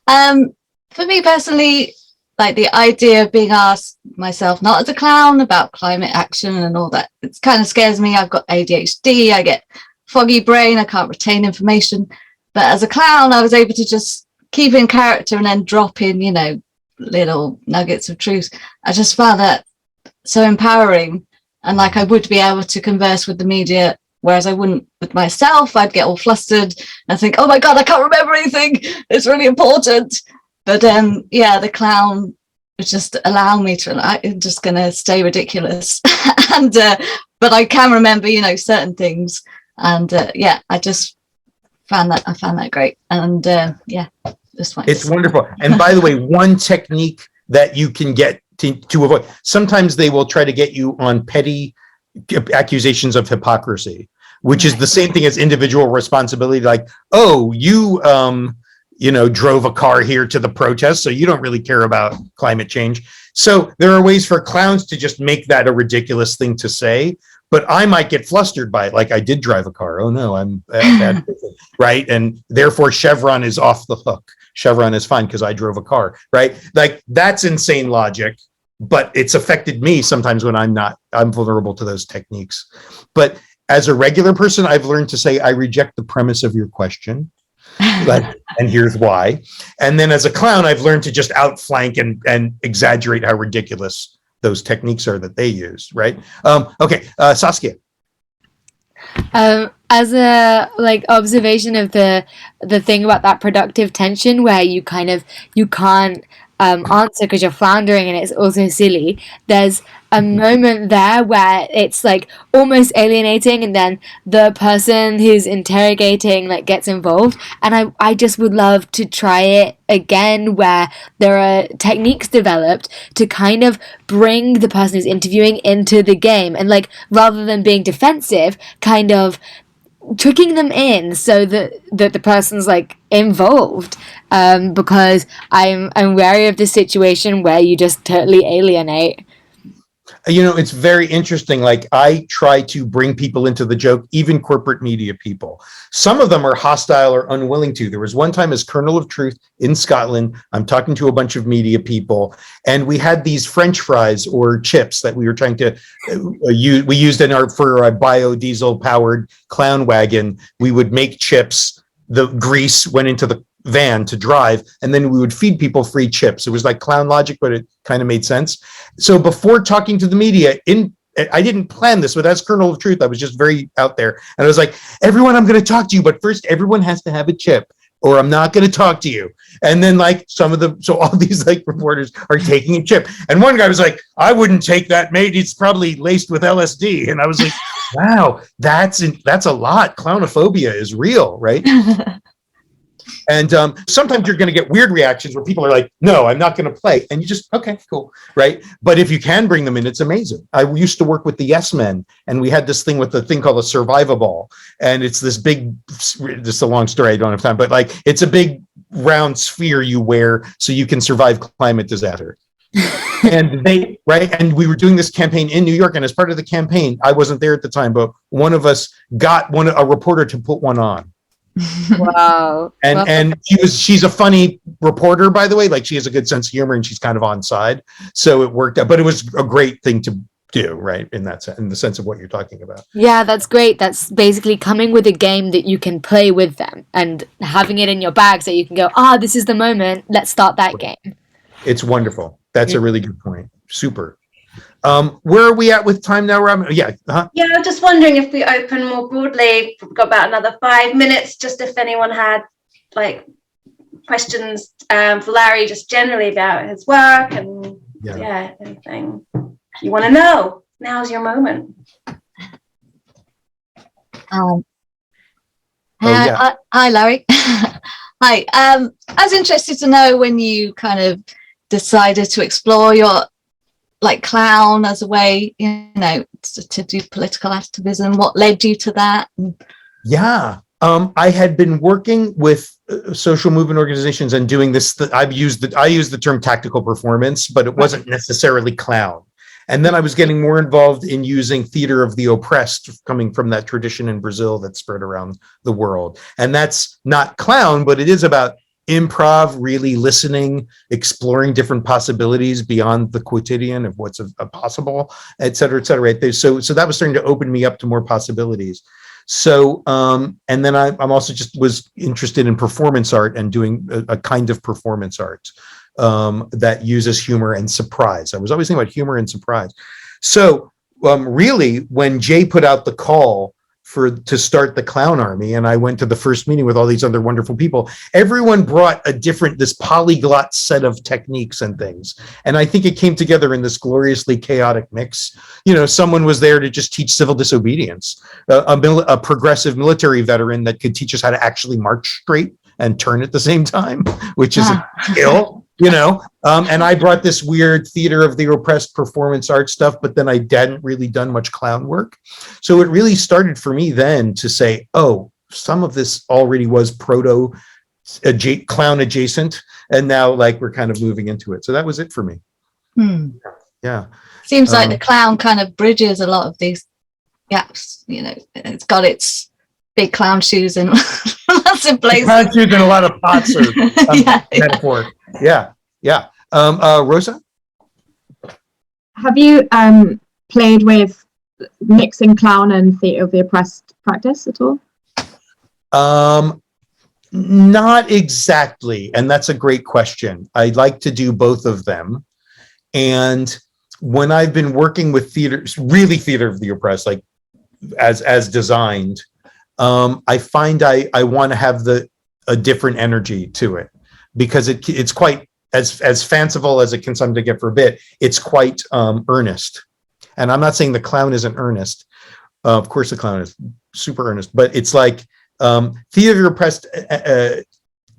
For me personally, like the idea of being asked myself, not as a clown, about climate action and all that, it kind of scares me. I've got ADHD, I get foggy brain, I can't retain information. But as a clown, I was able to just keep in character and then drop in, you know, little nuggets of truth. I just found that so empowering, and like I would be able to converse with the media, whereas I wouldn't with myself. I'd get all flustered and think, oh my God, I can't remember anything. It's really important. But yeah, the clown would just allow me to, I'm just going to stay ridiculous. And but I can remember, you know, certain things. And yeah, I just found that great. And yeah, just wanted It's wonderful. And by the way, one technique that you can get to avoid, sometimes they will try to get you on petty accusations of hypocrisy, which is the same thing as individual responsibility. Like, oh, you know, drove a car here to the protest, so you don't really care about climate change. So there are ways for clowns to just make that a ridiculous thing to say, but I might get flustered by it. Like, I did drive a car. Oh no, I'm bad, right? And therefore Chevron is off the hook. Chevron is fine because I drove a car, right? Like, that's insane logic, but it's affected me sometimes when I'm vulnerable to those techniques. But as a regular person, I've learned to say, I reject the premise of your question. Like, and here's why. And then as a clown, I've learned to just outflank and exaggerate how ridiculous those techniques are that they use, right? Okay, Saskia. As a like observation of the thing about that productive tension where you can't answer because you're floundering and it's also silly, there's a moment there where it's like almost alienating, and then the person who's interrogating like gets involved, and I just would love to try it again where there are techniques developed to kind of bring the person who's interviewing into the game, and like rather than being defensive, kind of tricking them in so that the person's like involved, because I'm wary of the situation where you just totally alienate. You know, it's very interesting. Like, I try to bring people into the joke, even corporate media people. Some of them are hostile or unwilling to. There was one time as Kernel of Truth in Scotland, I'm talking to a bunch of media people, and we had these French fries or chips that we were trying to use. We used for a biodiesel powered clown wagon. We would make chips. The grease went into the van to drive, and then we would feed people free chips. It was like clown logic, but it kind of made sense. So before talking to the media, I didn't plan this, but that's kernel of truth. I was just very out there. And I was like, everyone, I'm going to talk to you, but first everyone has to have a chip or I'm not going to talk to you. And then like so all these like reporters are taking a chip. And one guy was like, I wouldn't take that, mate. It's probably laced with LSD. And I was like, wow, that's a lot. Clownophobia is real, right? And sometimes you're going to get weird reactions where people are like, no, I'm not going to play. And you just, okay, cool, right? But if you can bring them in, it's amazing. I used to work with the Yes Men, and we had this thing with the thing called a survivor ball. And it's this big, just a long story, I don't have time, but like, it's a big round sphere you wear so you can survive climate disaster. And and we were doing this campaign in New York. And as part of the campaign, I wasn't there at the time, but one of us got a reporter to put one on. Wow. And she's a funny reporter, by the way. Like, she has a good sense of humor and she's kind of on side, so it worked out. But it was a great thing to do, right? In that sense, in the sense of what you're talking about. Yeah, that's great. That's basically coming with a game that you can play with them and having it in your bag so you can go, this is the moment, let's start that game. It's wonderful. That's a really good point. Super. Where are we at with time now, Robyn? Yeah. Yeah, I'm just wondering if we open more broadly. We've got about another 5 minutes, just if anyone had like questions for Larry, just generally about his work and anything you want to know. Now's your moment. Hi, Larry. Hi. I was interested to know when you kind of decided to explore your like clown as a way, to do political activism. What led you to that? Yeah. I had been working with social movement organizations and doing this. I used the term tactical performance, but it wasn't necessarily clown. And then I was getting more involved in using theater of the oppressed, coming from that tradition in Brazil that spread around the world. And that's not clown, but it is about improv, really listening, exploring different possibilities beyond the quotidian of what's possible, et cetera, right? So that was starting to open me up to more possibilities. So, and then I'm also was interested in performance art and doing a kind of performance art that uses humor and surprise. I was always thinking about humor and surprise. So really, when Jay put out the call to start the Clown Army, and I went to the first meeting with all these other wonderful people, everyone brought this polyglot set of techniques and things. And I think it came together in this gloriously chaotic mix. Someone was there to just teach civil disobedience, a progressive military veteran that could teach us how to actually march straight and turn at the same time, which is a skill. And I brought this weird theater of the oppressed performance art stuff, but then I hadn't really done much clown work. So it really started for me then to say, some of this already was proto clown adjacent. And now like we're kind of moving into it. So that was it for me. Yeah. Seems like the clown kind of bridges a lot of these gaps. It's got its big clown shoes in lots of places. Clown shoes and a lot of pots or metaphor. Yeah. Rosa? Have you played with mixing clown and theatre of the oppressed practice at all? Not exactly. And that's a great question. I'd like to do both of them. And when I've been working with theater of the oppressed, like as designed, I find I want to have a different energy to it, because it's quite as fanciful as it can sometimes get for a bit. It's quite earnest, and I'm not saying the clown isn't earnest. Of course, the clown is super earnest, but it's like theater of the oppressed.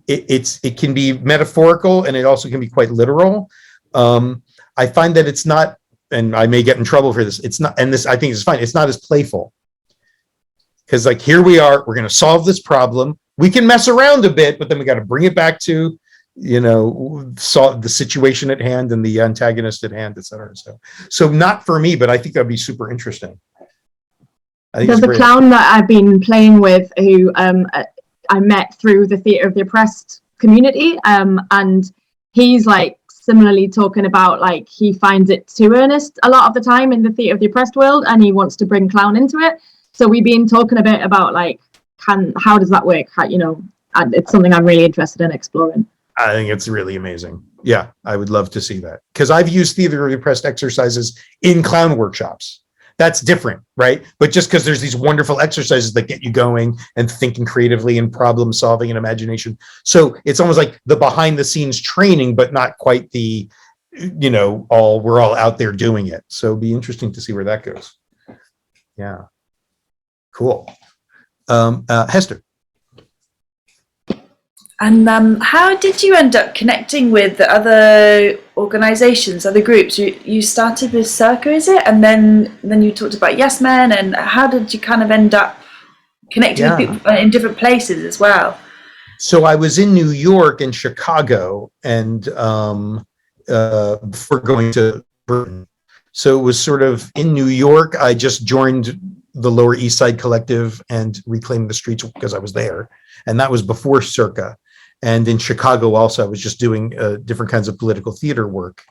It can be metaphorical, and it also can be quite literal. I find that it's not, and I may get in trouble for this. It's not, and this I think is fine. It's not as playful. Because like, here we are, we're going to solve this problem. We can mess around a bit, but then we got to bring it back to, solve the situation at hand and the antagonist at hand, et cetera. So not for me, but I think that'd be super interesting. There's a clown that I've been playing with who I met through the Theatre of the Oppressed community. And he's like similarly talking about like, he finds it too earnest a lot of the time in the Theatre of the Oppressed world, and he wants to bring clown into it. So we've been talking a bit about like, how does that work? And it's something I'm really interested in exploring. I think it's really amazing. Yeah, I would love to see that, because I've used theater of the oppressed exercises in clown workshops. that's different, right? But just because there's these wonderful exercises that get you going and thinking creatively and problem solving and imagination. So it's almost like the behind the scenes training, but not quite the, we're all out there doing it. So it'll be interesting to see where that goes. Yeah. Cool. Hester. And how did you end up connecting with the other organizations, other groups? You started with Circa, is it? And then you talked about Yes Men, and how did you kind of end up connecting with people in different places as well? So I was in New York and Chicago, and before going to Britain. So it was sort of in New York, I just joined the Lower East Side Collective and Reclaim the Streets because I was there. And that was before Circa. And in Chicago also, I was just doing different kinds of political theater work.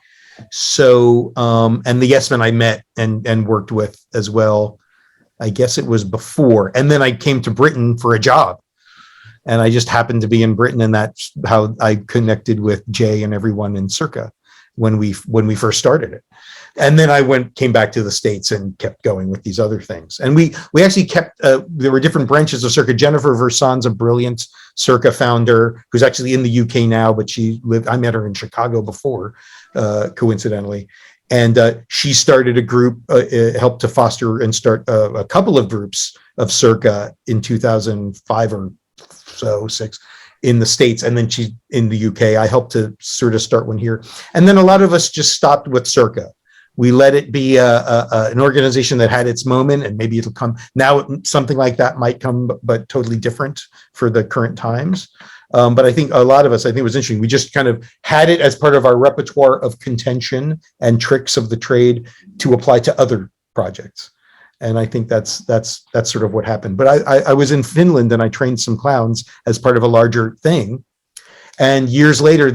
So, and the Yes Men I met and worked with as well. I guess it was before. And then I came to Britain for a job. And I just happened to be in Britain, and that's how I connected with Jay and everyone in Circa when we first started it. And then I came back to the States and kept going with these other things. And we actually kept, there were different branches of Circa. Jennifer Versan's a brilliant Circa founder who's actually in the UK now, but I met her in Chicago before, coincidentally. And she started a group, helped to foster and start a couple of groups of Circa in 2005 or so, 6 in the States. And then she in the UK, I helped to sort of start one here. And then a lot of us just stopped with Circa. We let it be an organization that had its moment, and maybe it'll come now. Something like that might come, but totally different for the current times. But I think a lot of us, I think it was interesting. We just kind of had it as part of our repertoire of contention and tricks of the trade to apply to other projects. And I think that's sort of what happened. But I was in Finland and I trained some clowns as part of a larger thing. And years later,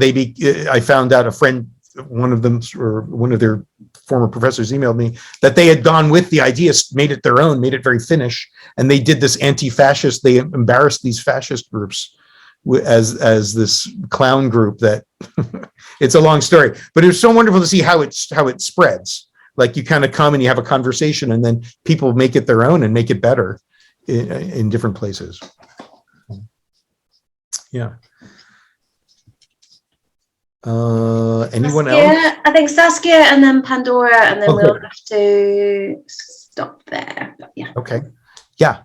I found out a friend, one of them, or one of their former professors, emailed me that they had gone with the idea, made it their own, made it very Finnish, and they did this anti-fascist. They embarrassed these fascist groups as this clown group. That it's a long story, but it was so wonderful to see how it spreads. Like you kind of come and you have a conversation, and then people make it their own and make it better in different places. Yeah. Anyone else? I think Saskia and then Pandora, and then we'll have to stop there. But yeah. Okay. Yeah.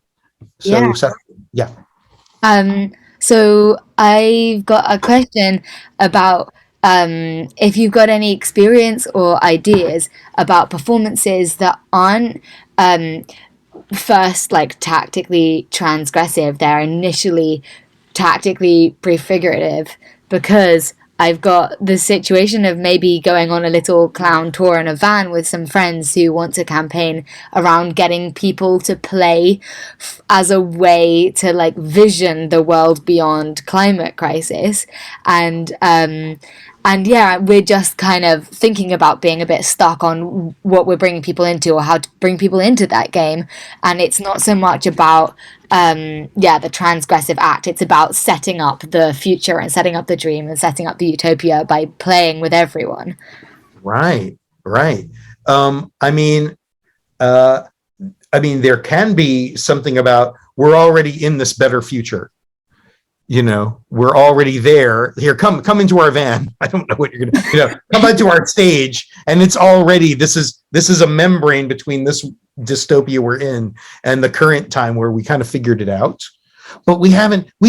So yeah. So I've got a question about if you've got any experience or ideas about performances that aren't first like tactically transgressive, they're initially tactically prefigurative, because I've got the situation of maybe going on a little clown tour in a van with some friends who want to campaign around getting people to play as a way to like vision the world beyond climate crisis. And yeah, we're just kind of thinking about being a bit stuck on what we're bringing people into or how to bring people into that game. And it's not so much about the transgressive act. It's about setting up the future and setting up the dream and setting up the utopia by playing with everyone. Right. I mean, there can be something about we're already in this better future. We're already there. Here, come into our van. I don't know what you're gonna, come into our stage, and it's already this is a membrane between this dystopia we're in and the current time where we kind of figured it out, but we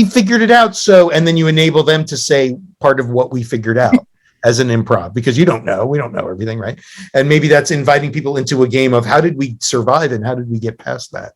figured it out. So, and then you enable them to say part of what we figured out as an improv, because we don't know everything, right? And maybe that's inviting people into a game of how did we survive and how did we get past that?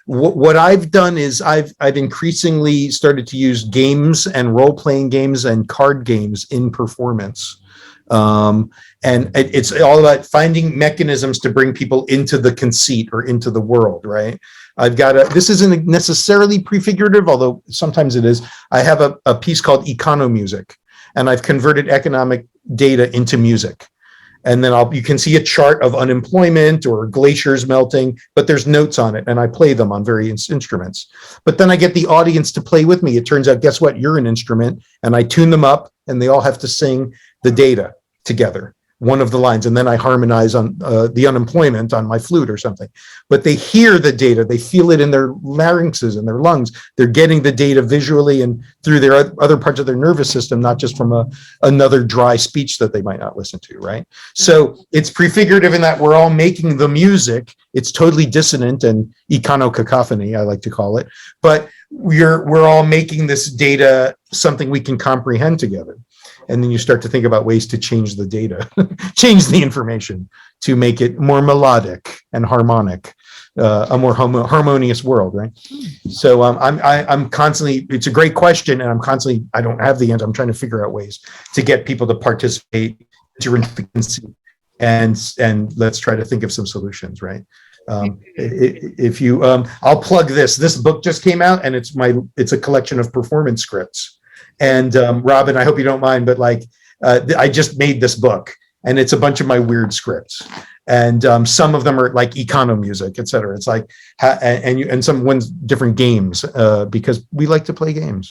What I've done is I've increasingly started to use games and role-playing games and card games in performance. And it's all about finding mechanisms to bring people into the conceit or into the world, right? This isn't necessarily prefigurative, although sometimes it is. I have a piece called Economusic, and I've converted economic data into music. And then you can see a chart of unemployment or glaciers melting, but there's notes on it, and I play them on various instruments. But then I get the audience to play with me. It turns out, guess what? You're an instrument, and I tune them up, and they all have to sing the data together one of the lines, and then I harmonize on the unemployment on my flute or something. But they hear the data, they feel it in their larynxes and their lungs. They're getting the data visually and through their other parts of their nervous system, not just from another dry speech that they might not listen to, right? So it's prefigurative in that we're all making the music. It's totally dissonant and econo-cacophony, I like to call it. But we're all making this data something we can comprehend together. And then you start to think about ways to change the data, change the information to make it more melodic and harmonic, a more harmonious world, right? So I'm constantly, it's a great question, and I don't have the answer. I'm trying to figure out ways to get people to participate during frequency, and let's try to think of some solutions, right? If you, I'll plug this. This book just came out, and it's a collection of performance scripts. And Robyn, I hope you don't mind, but like I just made this book, and it's a bunch of my weird scripts, and some of them are like econo music, etc. It's like and some ones different games because we like to play games.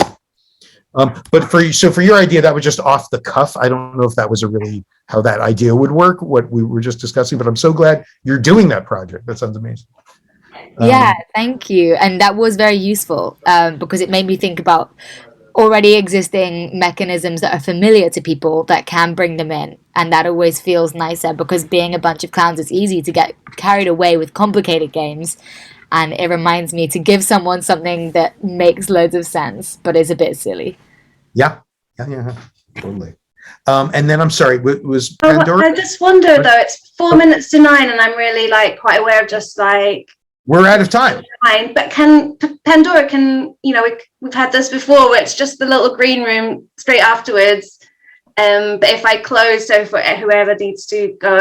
But for your idea, that was just off the cuff. I don't know if that was really how that idea would work, what we were just discussing, but I'm so glad you're doing that project. That sounds amazing. Yeah, thank you. And that was very useful because it made me think about already existing mechanisms that are familiar to people that can bring them in. And that always feels nicer because being a bunch of clowns, it's easy to get carried away with complicated games. And it reminds me to give someone something that makes loads of sense, but is a bit silly. Yeah, totally. And then I'm sorry, was Pandora? I just wonder though, it's 4 minutes to 9 and I'm really like quite aware of just like, we're out of time. But can Pandora we've had this before where it's just the little green room straight afterwards. But if I close, so for whoever needs to go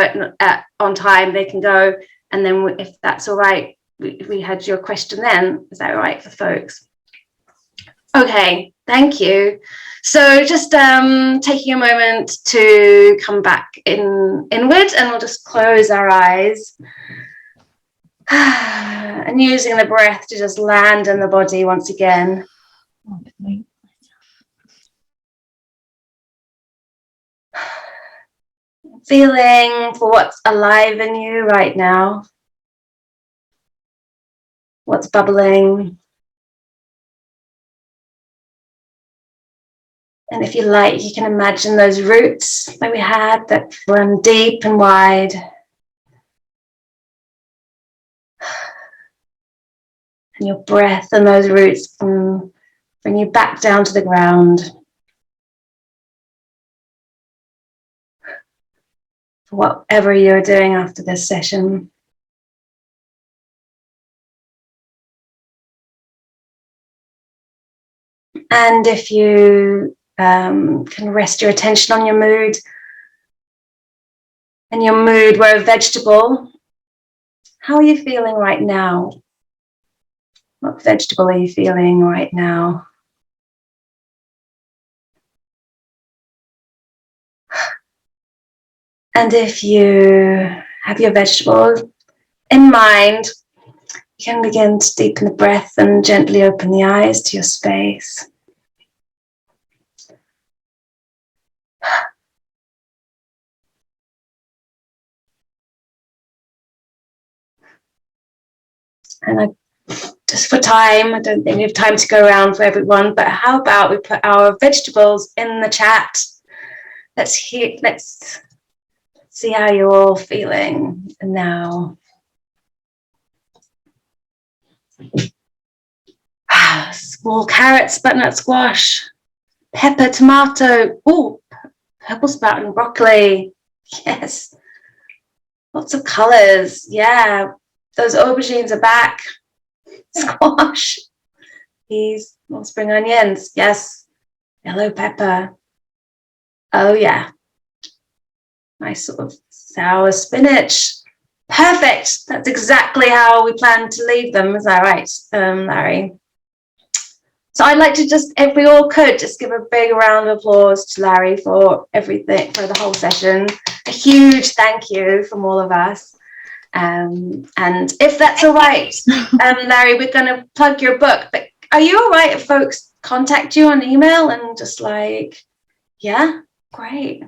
on time, they can go. And then if that's all right, we had your question then. Is that all right for folks? Okay, thank you. So just taking a moment to come back inward, and we'll just close our eyes. And using the breath to just land in the body once again. Feeling for what's alive in you right now. What's bubbling. And if you like, you can imagine those roots that we had that run deep and wide. And your breath and those roots can bring you back down to the ground. For whatever you're doing after this session. And if you can rest your attention on your mood, and your mood were a vegetable, how are you feeling right now? What vegetable are you feeling right now? And if you have your vegetable in mind, you can begin to deepen the breath and gently open the eyes to your space. And just for time, I don't think we have time to go around for everyone, but how about we put our vegetables in the chat? Let's see how you're all feeling now. Small carrots, butternut squash, pepper, tomato, purple sprout and broccoli. Yes. Lots of colors. Yeah. Those aubergines are back. Squash. Peas, more spring onions. Yes. Yellow pepper. Oh, yeah. Nice sort of sour spinach. Perfect. That's exactly how we plan to leave them. Is that right, Larry? So I'd like to just, if we all could, just give a big round of applause to Larry for everything, for the whole session. A huge thank you from all of us. And if that's all right, Larry, we're going to plug your book. But are you all right if folks contact you on email and just like, yeah, great.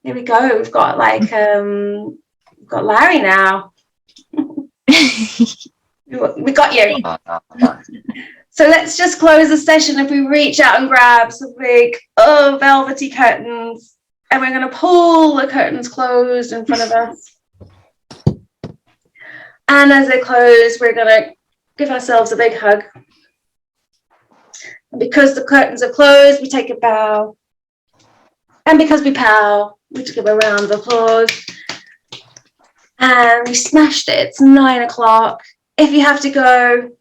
here we go. We've got like we've got Larry now. We got you. So let's just close the session. If we reach out and grab some big velvety curtains, and we're going to pull the curtains closed in front of us. And as they close, we're going to give ourselves a big hug. And because the curtains are closed, we take a bow. And because we pow, we just give a round of applause. And we smashed it. It's 9 o'clock. If you have to go,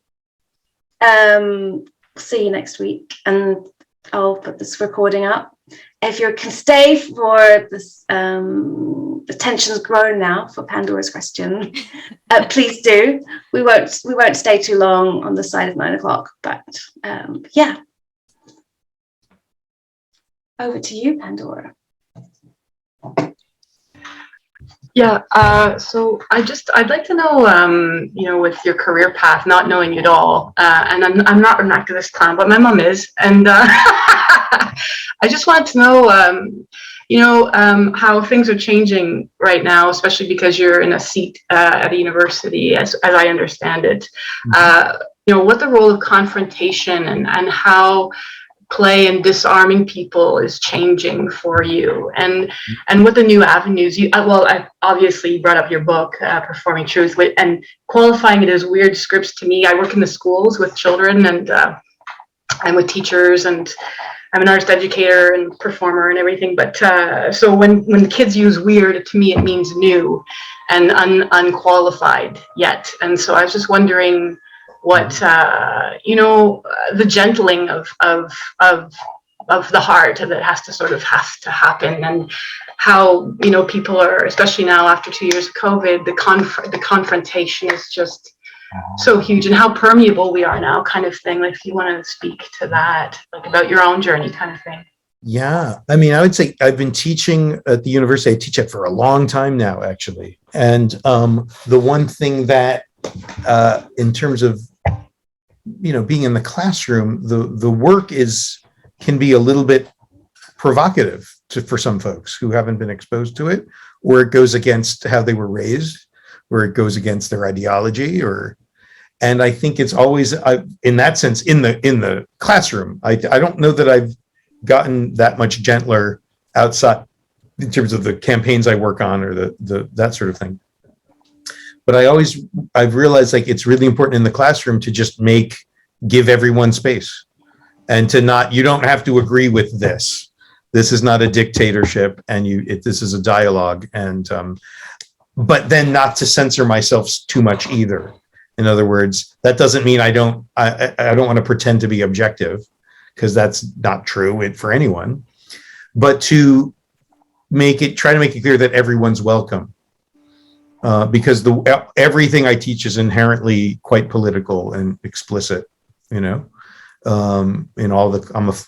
see you next week. And I'll put this recording up. If you can stay for this, the tension's grown now for Pandora's question. Please do. We won't stay too long on the side of 9 o'clock. But yeah. Over to you, Pandora. Yeah, so I'd like to know, you know, with your career path, not knowing it all, and I'm not an activist clown, but my mom is, and I just wanted to know, you know, how things are changing right now, especially because you're in a seat at a university, as I understand it. You know, what the role of confrontation and how play and disarming people is changing for you, and what the new avenues you I obviously brought up your book, Performing Truth, and qualifying it as weird scripts. To me, I work in the schools with children and with teachers, and I'm an artist educator and performer and everything, but so when kids use weird, to me it means new and unqualified yet. And so I was just wondering what you know, the gentling of the heart that has to happen, and how, you know, people are, especially now after 2 years of COVID, the confrontation is just so huge, and how permeable we are now, kind of thing. Like, if you want to speak to that, like about your own journey, kind of thing. Yeah, I mean, I would say I've been teaching at the university. I teach it for a long time now, actually, and the one thing that in terms of, you know, being in the classroom, the work can be a little bit provocative for some folks who haven't been exposed to it, or it goes against how they were raised, or it goes against their ideology, and I think it's always, in that sense, in the classroom. I don't know that I've gotten that much gentler outside in terms of the campaigns I work on, or the that sort of thing. But I've realized, like, it's really important in the classroom to just give everyone space, and you don't have to agree with this. This is not a dictatorship, and this is a dialogue, and but then not to censor myself too much either. In other words, that doesn't mean I don't want to pretend to be objective, because that's not true for anyone, but to try to make it clear that everyone's welcome. Because everything I teach is inherently quite political and explicit, you know. In all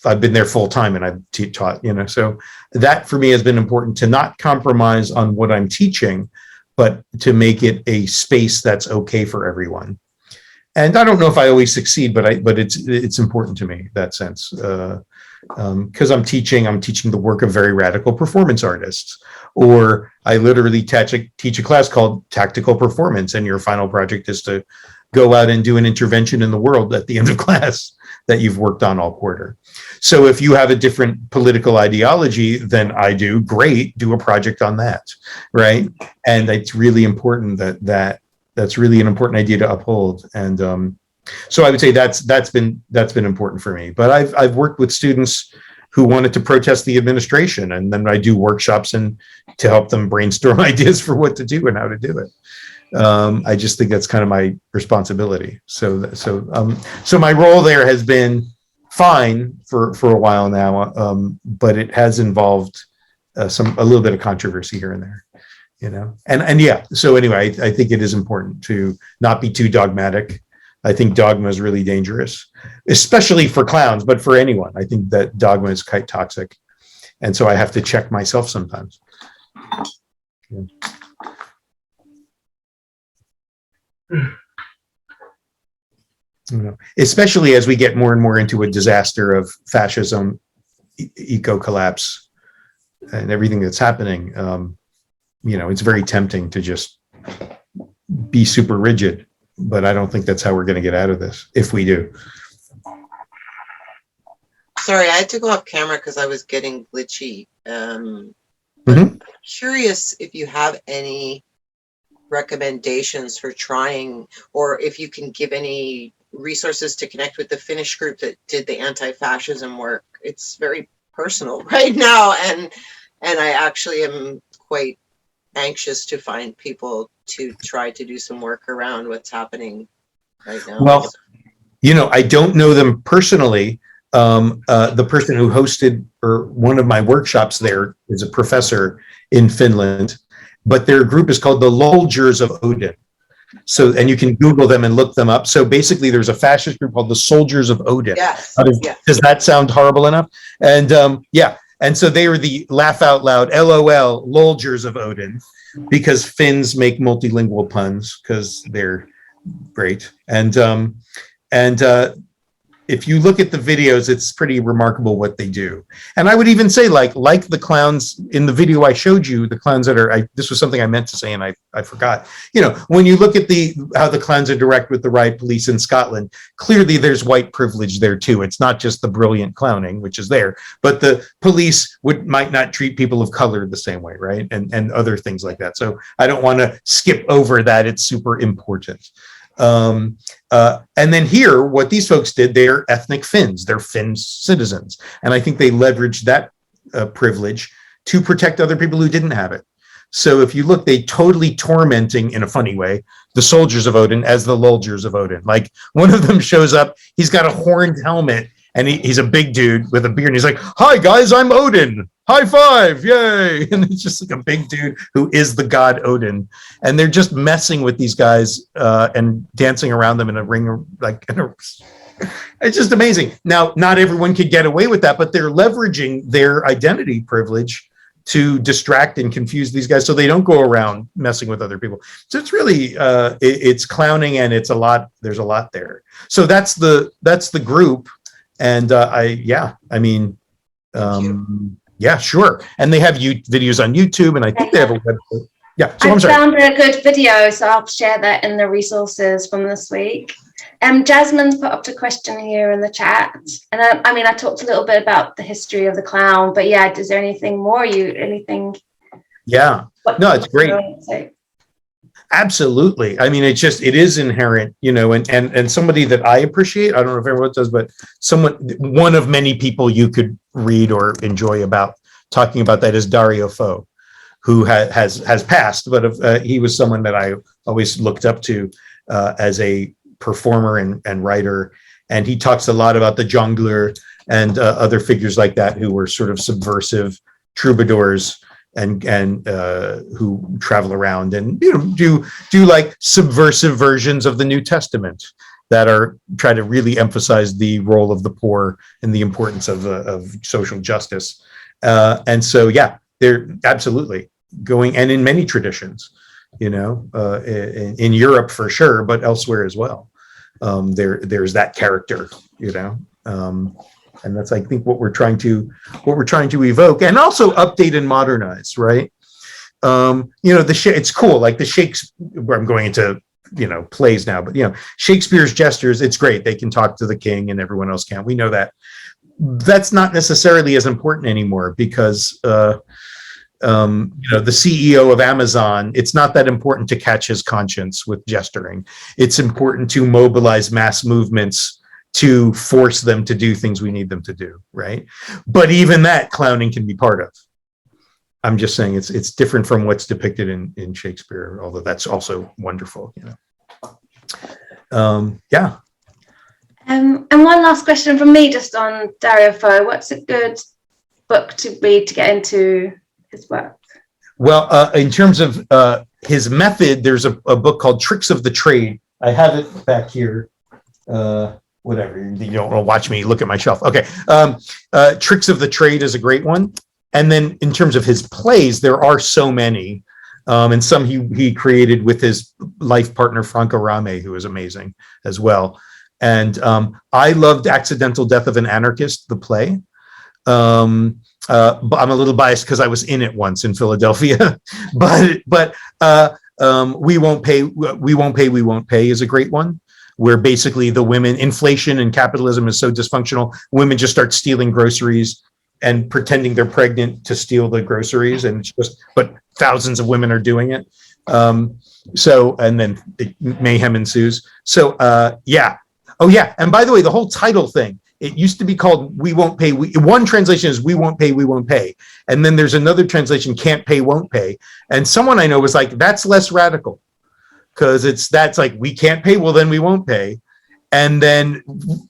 I've been there full time, and I've taught, you know. So that for me has been important, to not compromise on what I'm teaching, but to make it a space that's okay for everyone. And I don't know if I always succeed, but it's important to me, that sense, because I'm teaching the work of very radical performance artists. Or I literally teach a class called Tactical Performance, and your final project is to go out and do an intervention in the world at the end of class that you've worked on all quarter. So if you have a different political ideology than I do, great, do a project on that, right? And it's really important that's really an important idea to uphold. And so I would say that's been important for me. But I've worked with students who wanted to protest the administration, and then I do workshops to help them brainstorm ideas for what to do and how to do it. I just think that's kind of my responsibility. So my role there has been fine for a while now, but it has involved a little bit of controversy here and there, you know. And yeah. So anyway, I think it is important to not be too dogmatic. I think dogma is really dangerous, especially for clowns, but for anyone. I think that dogma is quite toxic. And so I have to check myself sometimes. Yeah. You know, especially as we get more and more into a disaster of fascism, eco collapse and everything that's happening, it's very tempting to just be super rigid, but I don't think that's how we're going to get out of this if we do. Sorry, I had to go off camera because I was getting glitchy. I'm curious if you have any recommendations for trying, or if you can give any resources to connect with the Finnish group that did the anti-fascism work. It's very personal right now, and I actually am quite anxious to find people to try to do some work around what's happening right now. Well, I don't know them personally. The person who hosted one of my workshops there is a professor in Finland, but their group is called the Soldiers of Odin. So, and you can Google them and look them up. So basically there's a fascist group called the Soldiers of Odin. Yes. Does that sound horrible enough? And and so they were the laugh out loud, LOL, Soldiers of Odin, because Finns make multilingual puns because they're great. And if you look at the videos, it's pretty remarkable what they do. And I would even say, like the clowns in the video I showed you, the clowns that are, this was something I meant to say and I forgot. When you look at how the clowns are direct with the riot police in Scotland, clearly there's white privilege there too. It's not just the brilliant clowning, which is there, but the police might not treat people of color the same way, right? And other things like that. So I don't want to skip over that. It's super important. And then here, what these folks did, they're ethnic Finns, they're Finn citizens. And I think they leveraged that privilege to protect other people who didn't have it. So if you look, they totally tormenting, in a funny way, the Soldiers of Odin as the Soldiers of Odin. Like one of them shows up, he's got a horned helmet and he's a big dude with a beard. And he's like, "Hi guys, I'm Odin. High five, yay." And it's just like a big dude who is the god Odin. And they're just messing with these guys and dancing around them in a ring, it's just amazing. Now, not everyone could get away with that, but they're leveraging their identity privilege to distract and confuse these guys so they don't go around messing with other people. So it's really, it's clowning and there's a lot there. So that's the group. And yeah, sure. And they have videos on YouTube, and I think they have a website. Yeah, so I found a good video, so I'll share that in the resources from this week. Jasmine's put up a question here in the chat. And I talked a little bit about the history of the clown, but yeah, is there anything more Yeah, no, it's great. Absolutely. It is inherent, and somebody that I appreciate, I don't know if everyone does, but one of many people you could read or enjoy about talking about that is Dario Fo, who has passed, but he was someone that I always looked up to as a performer and writer. And he talks a lot about the jongleur and other figures like that who were sort of subversive troubadours and who travel around and do like subversive versions of the New Testament that try to really emphasize the role of the poor and the importance of social justice. And so yeah, they're absolutely going, and in many traditions, in Europe for sure, but elsewhere as well. There's that character, and that's, I think, what we're trying to evoke and also update and modernize, right? It's cool, like the Shakespeare, I'm going into plays now, but Shakespeare's jesters, it's great, they can talk to the king and everyone else can't. We know that. That's not necessarily as important anymore because the CEO of Amazon, it's not that important to catch his conscience with gesturing. It's important to mobilize mass movements to force them to do things we need them to do, right? But even that clowning can be part of. I'm just saying it's different from what's depicted in Shakespeare, although that's also wonderful, yeah. And one last question from me, just on Dario Fo. What's a good book to read to get into his work? Well, in terms of his method, there's a book called Tricks of the Trade. I have it back here. Whatever, you don't want to watch me look at my shelf. Okay, Tricks of the Trade is a great one. And then in terms of his plays, there are so many. And some he created with his life partner, Franco Rame, who is amazing as well. And I loved Accidental Death of an Anarchist, the play. but I'm a little biased because I was in it once in Philadelphia. but we won't pay is a great one, where basically the women, inflation and capitalism is so dysfunctional, women just start stealing groceries and pretending they're pregnant to steal the groceries, and it's just, but thousands of women are doing it. So, and then mayhem ensues. So, yeah. Oh yeah. And by the way, the whole title thing, it used to be called "We Won't Pay." One translation is "We Won't Pay, we won't pay," and then there's another translation, "Can't pay, won't pay." And someone I know was like, "That's less radical," because that's like, we can't pay, well then we won't pay. And then,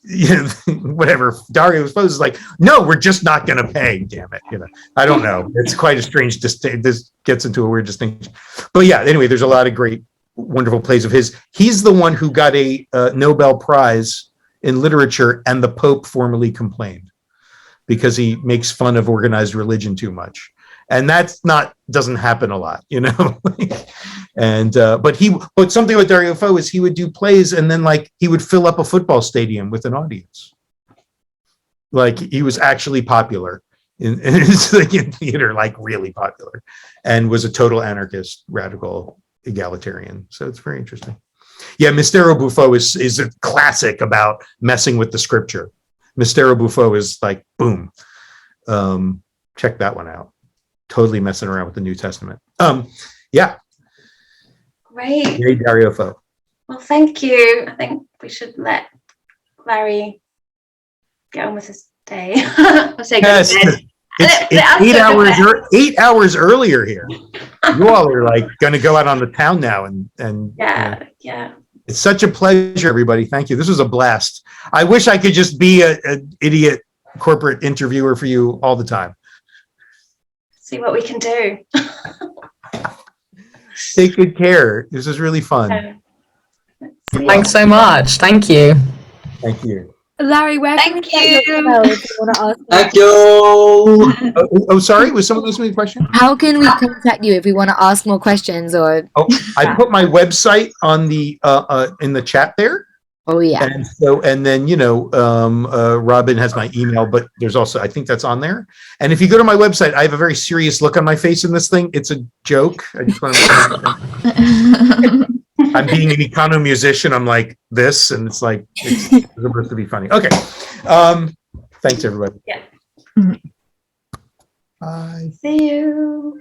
you know, whatever, Dario is like, no, we're just not going to pay. Damn it, you know. I don't know. It's quite a strange. This gets into a weird distinction. But yeah, anyway, there's a lot of great, wonderful plays of his. He's the one who got a Nobel Prize in literature, and the Pope formally complained because he makes fun of organized religion too much. And doesn't happen a lot, you know. And but something with Dario Fo is he would do plays, and then like he would fill up a football stadium with an audience. Like he was actually popular in theater, like really popular, and was a total anarchist, radical, egalitarian. So it's very interesting. Yeah, Mistero Buffo is a classic about messing with the scripture. Mistero Buffo is like, boom. Check that one out. Totally messing around with the New Testament. Yeah. Great. Yay, Dario Fo. Well, thank you. I think we should let Larry get on with his day. I'll say yes, it's 8 hours earlier here. You all are like going to go out on the town now, and yeah, you know, yeah. It's such a pleasure, everybody. Thank you. This was a blast. I wish I could just be an idiot corporate interviewer for you all the time. See what we can do. Take good care. This is really fun. Thanks so much. Thank you. Thank you. Larry, where can we get your email if you want to ask? Thank you. Oh, sorry. Was someone asking me a question? How can we contact you if we want to ask more questions or? Oh, I put my website on the in the chat there. Oh yeah. And then you know, Robyn has my email, but there's also, I think that's on there. And if you go to my website, I have a very serious look on my face in this thing. It's a joke. I just want to. I'm being an econo musician. I'm like this, and it's like it's supposed to be funny. Okay. Thanks everybody. Yeah. Bye. See you.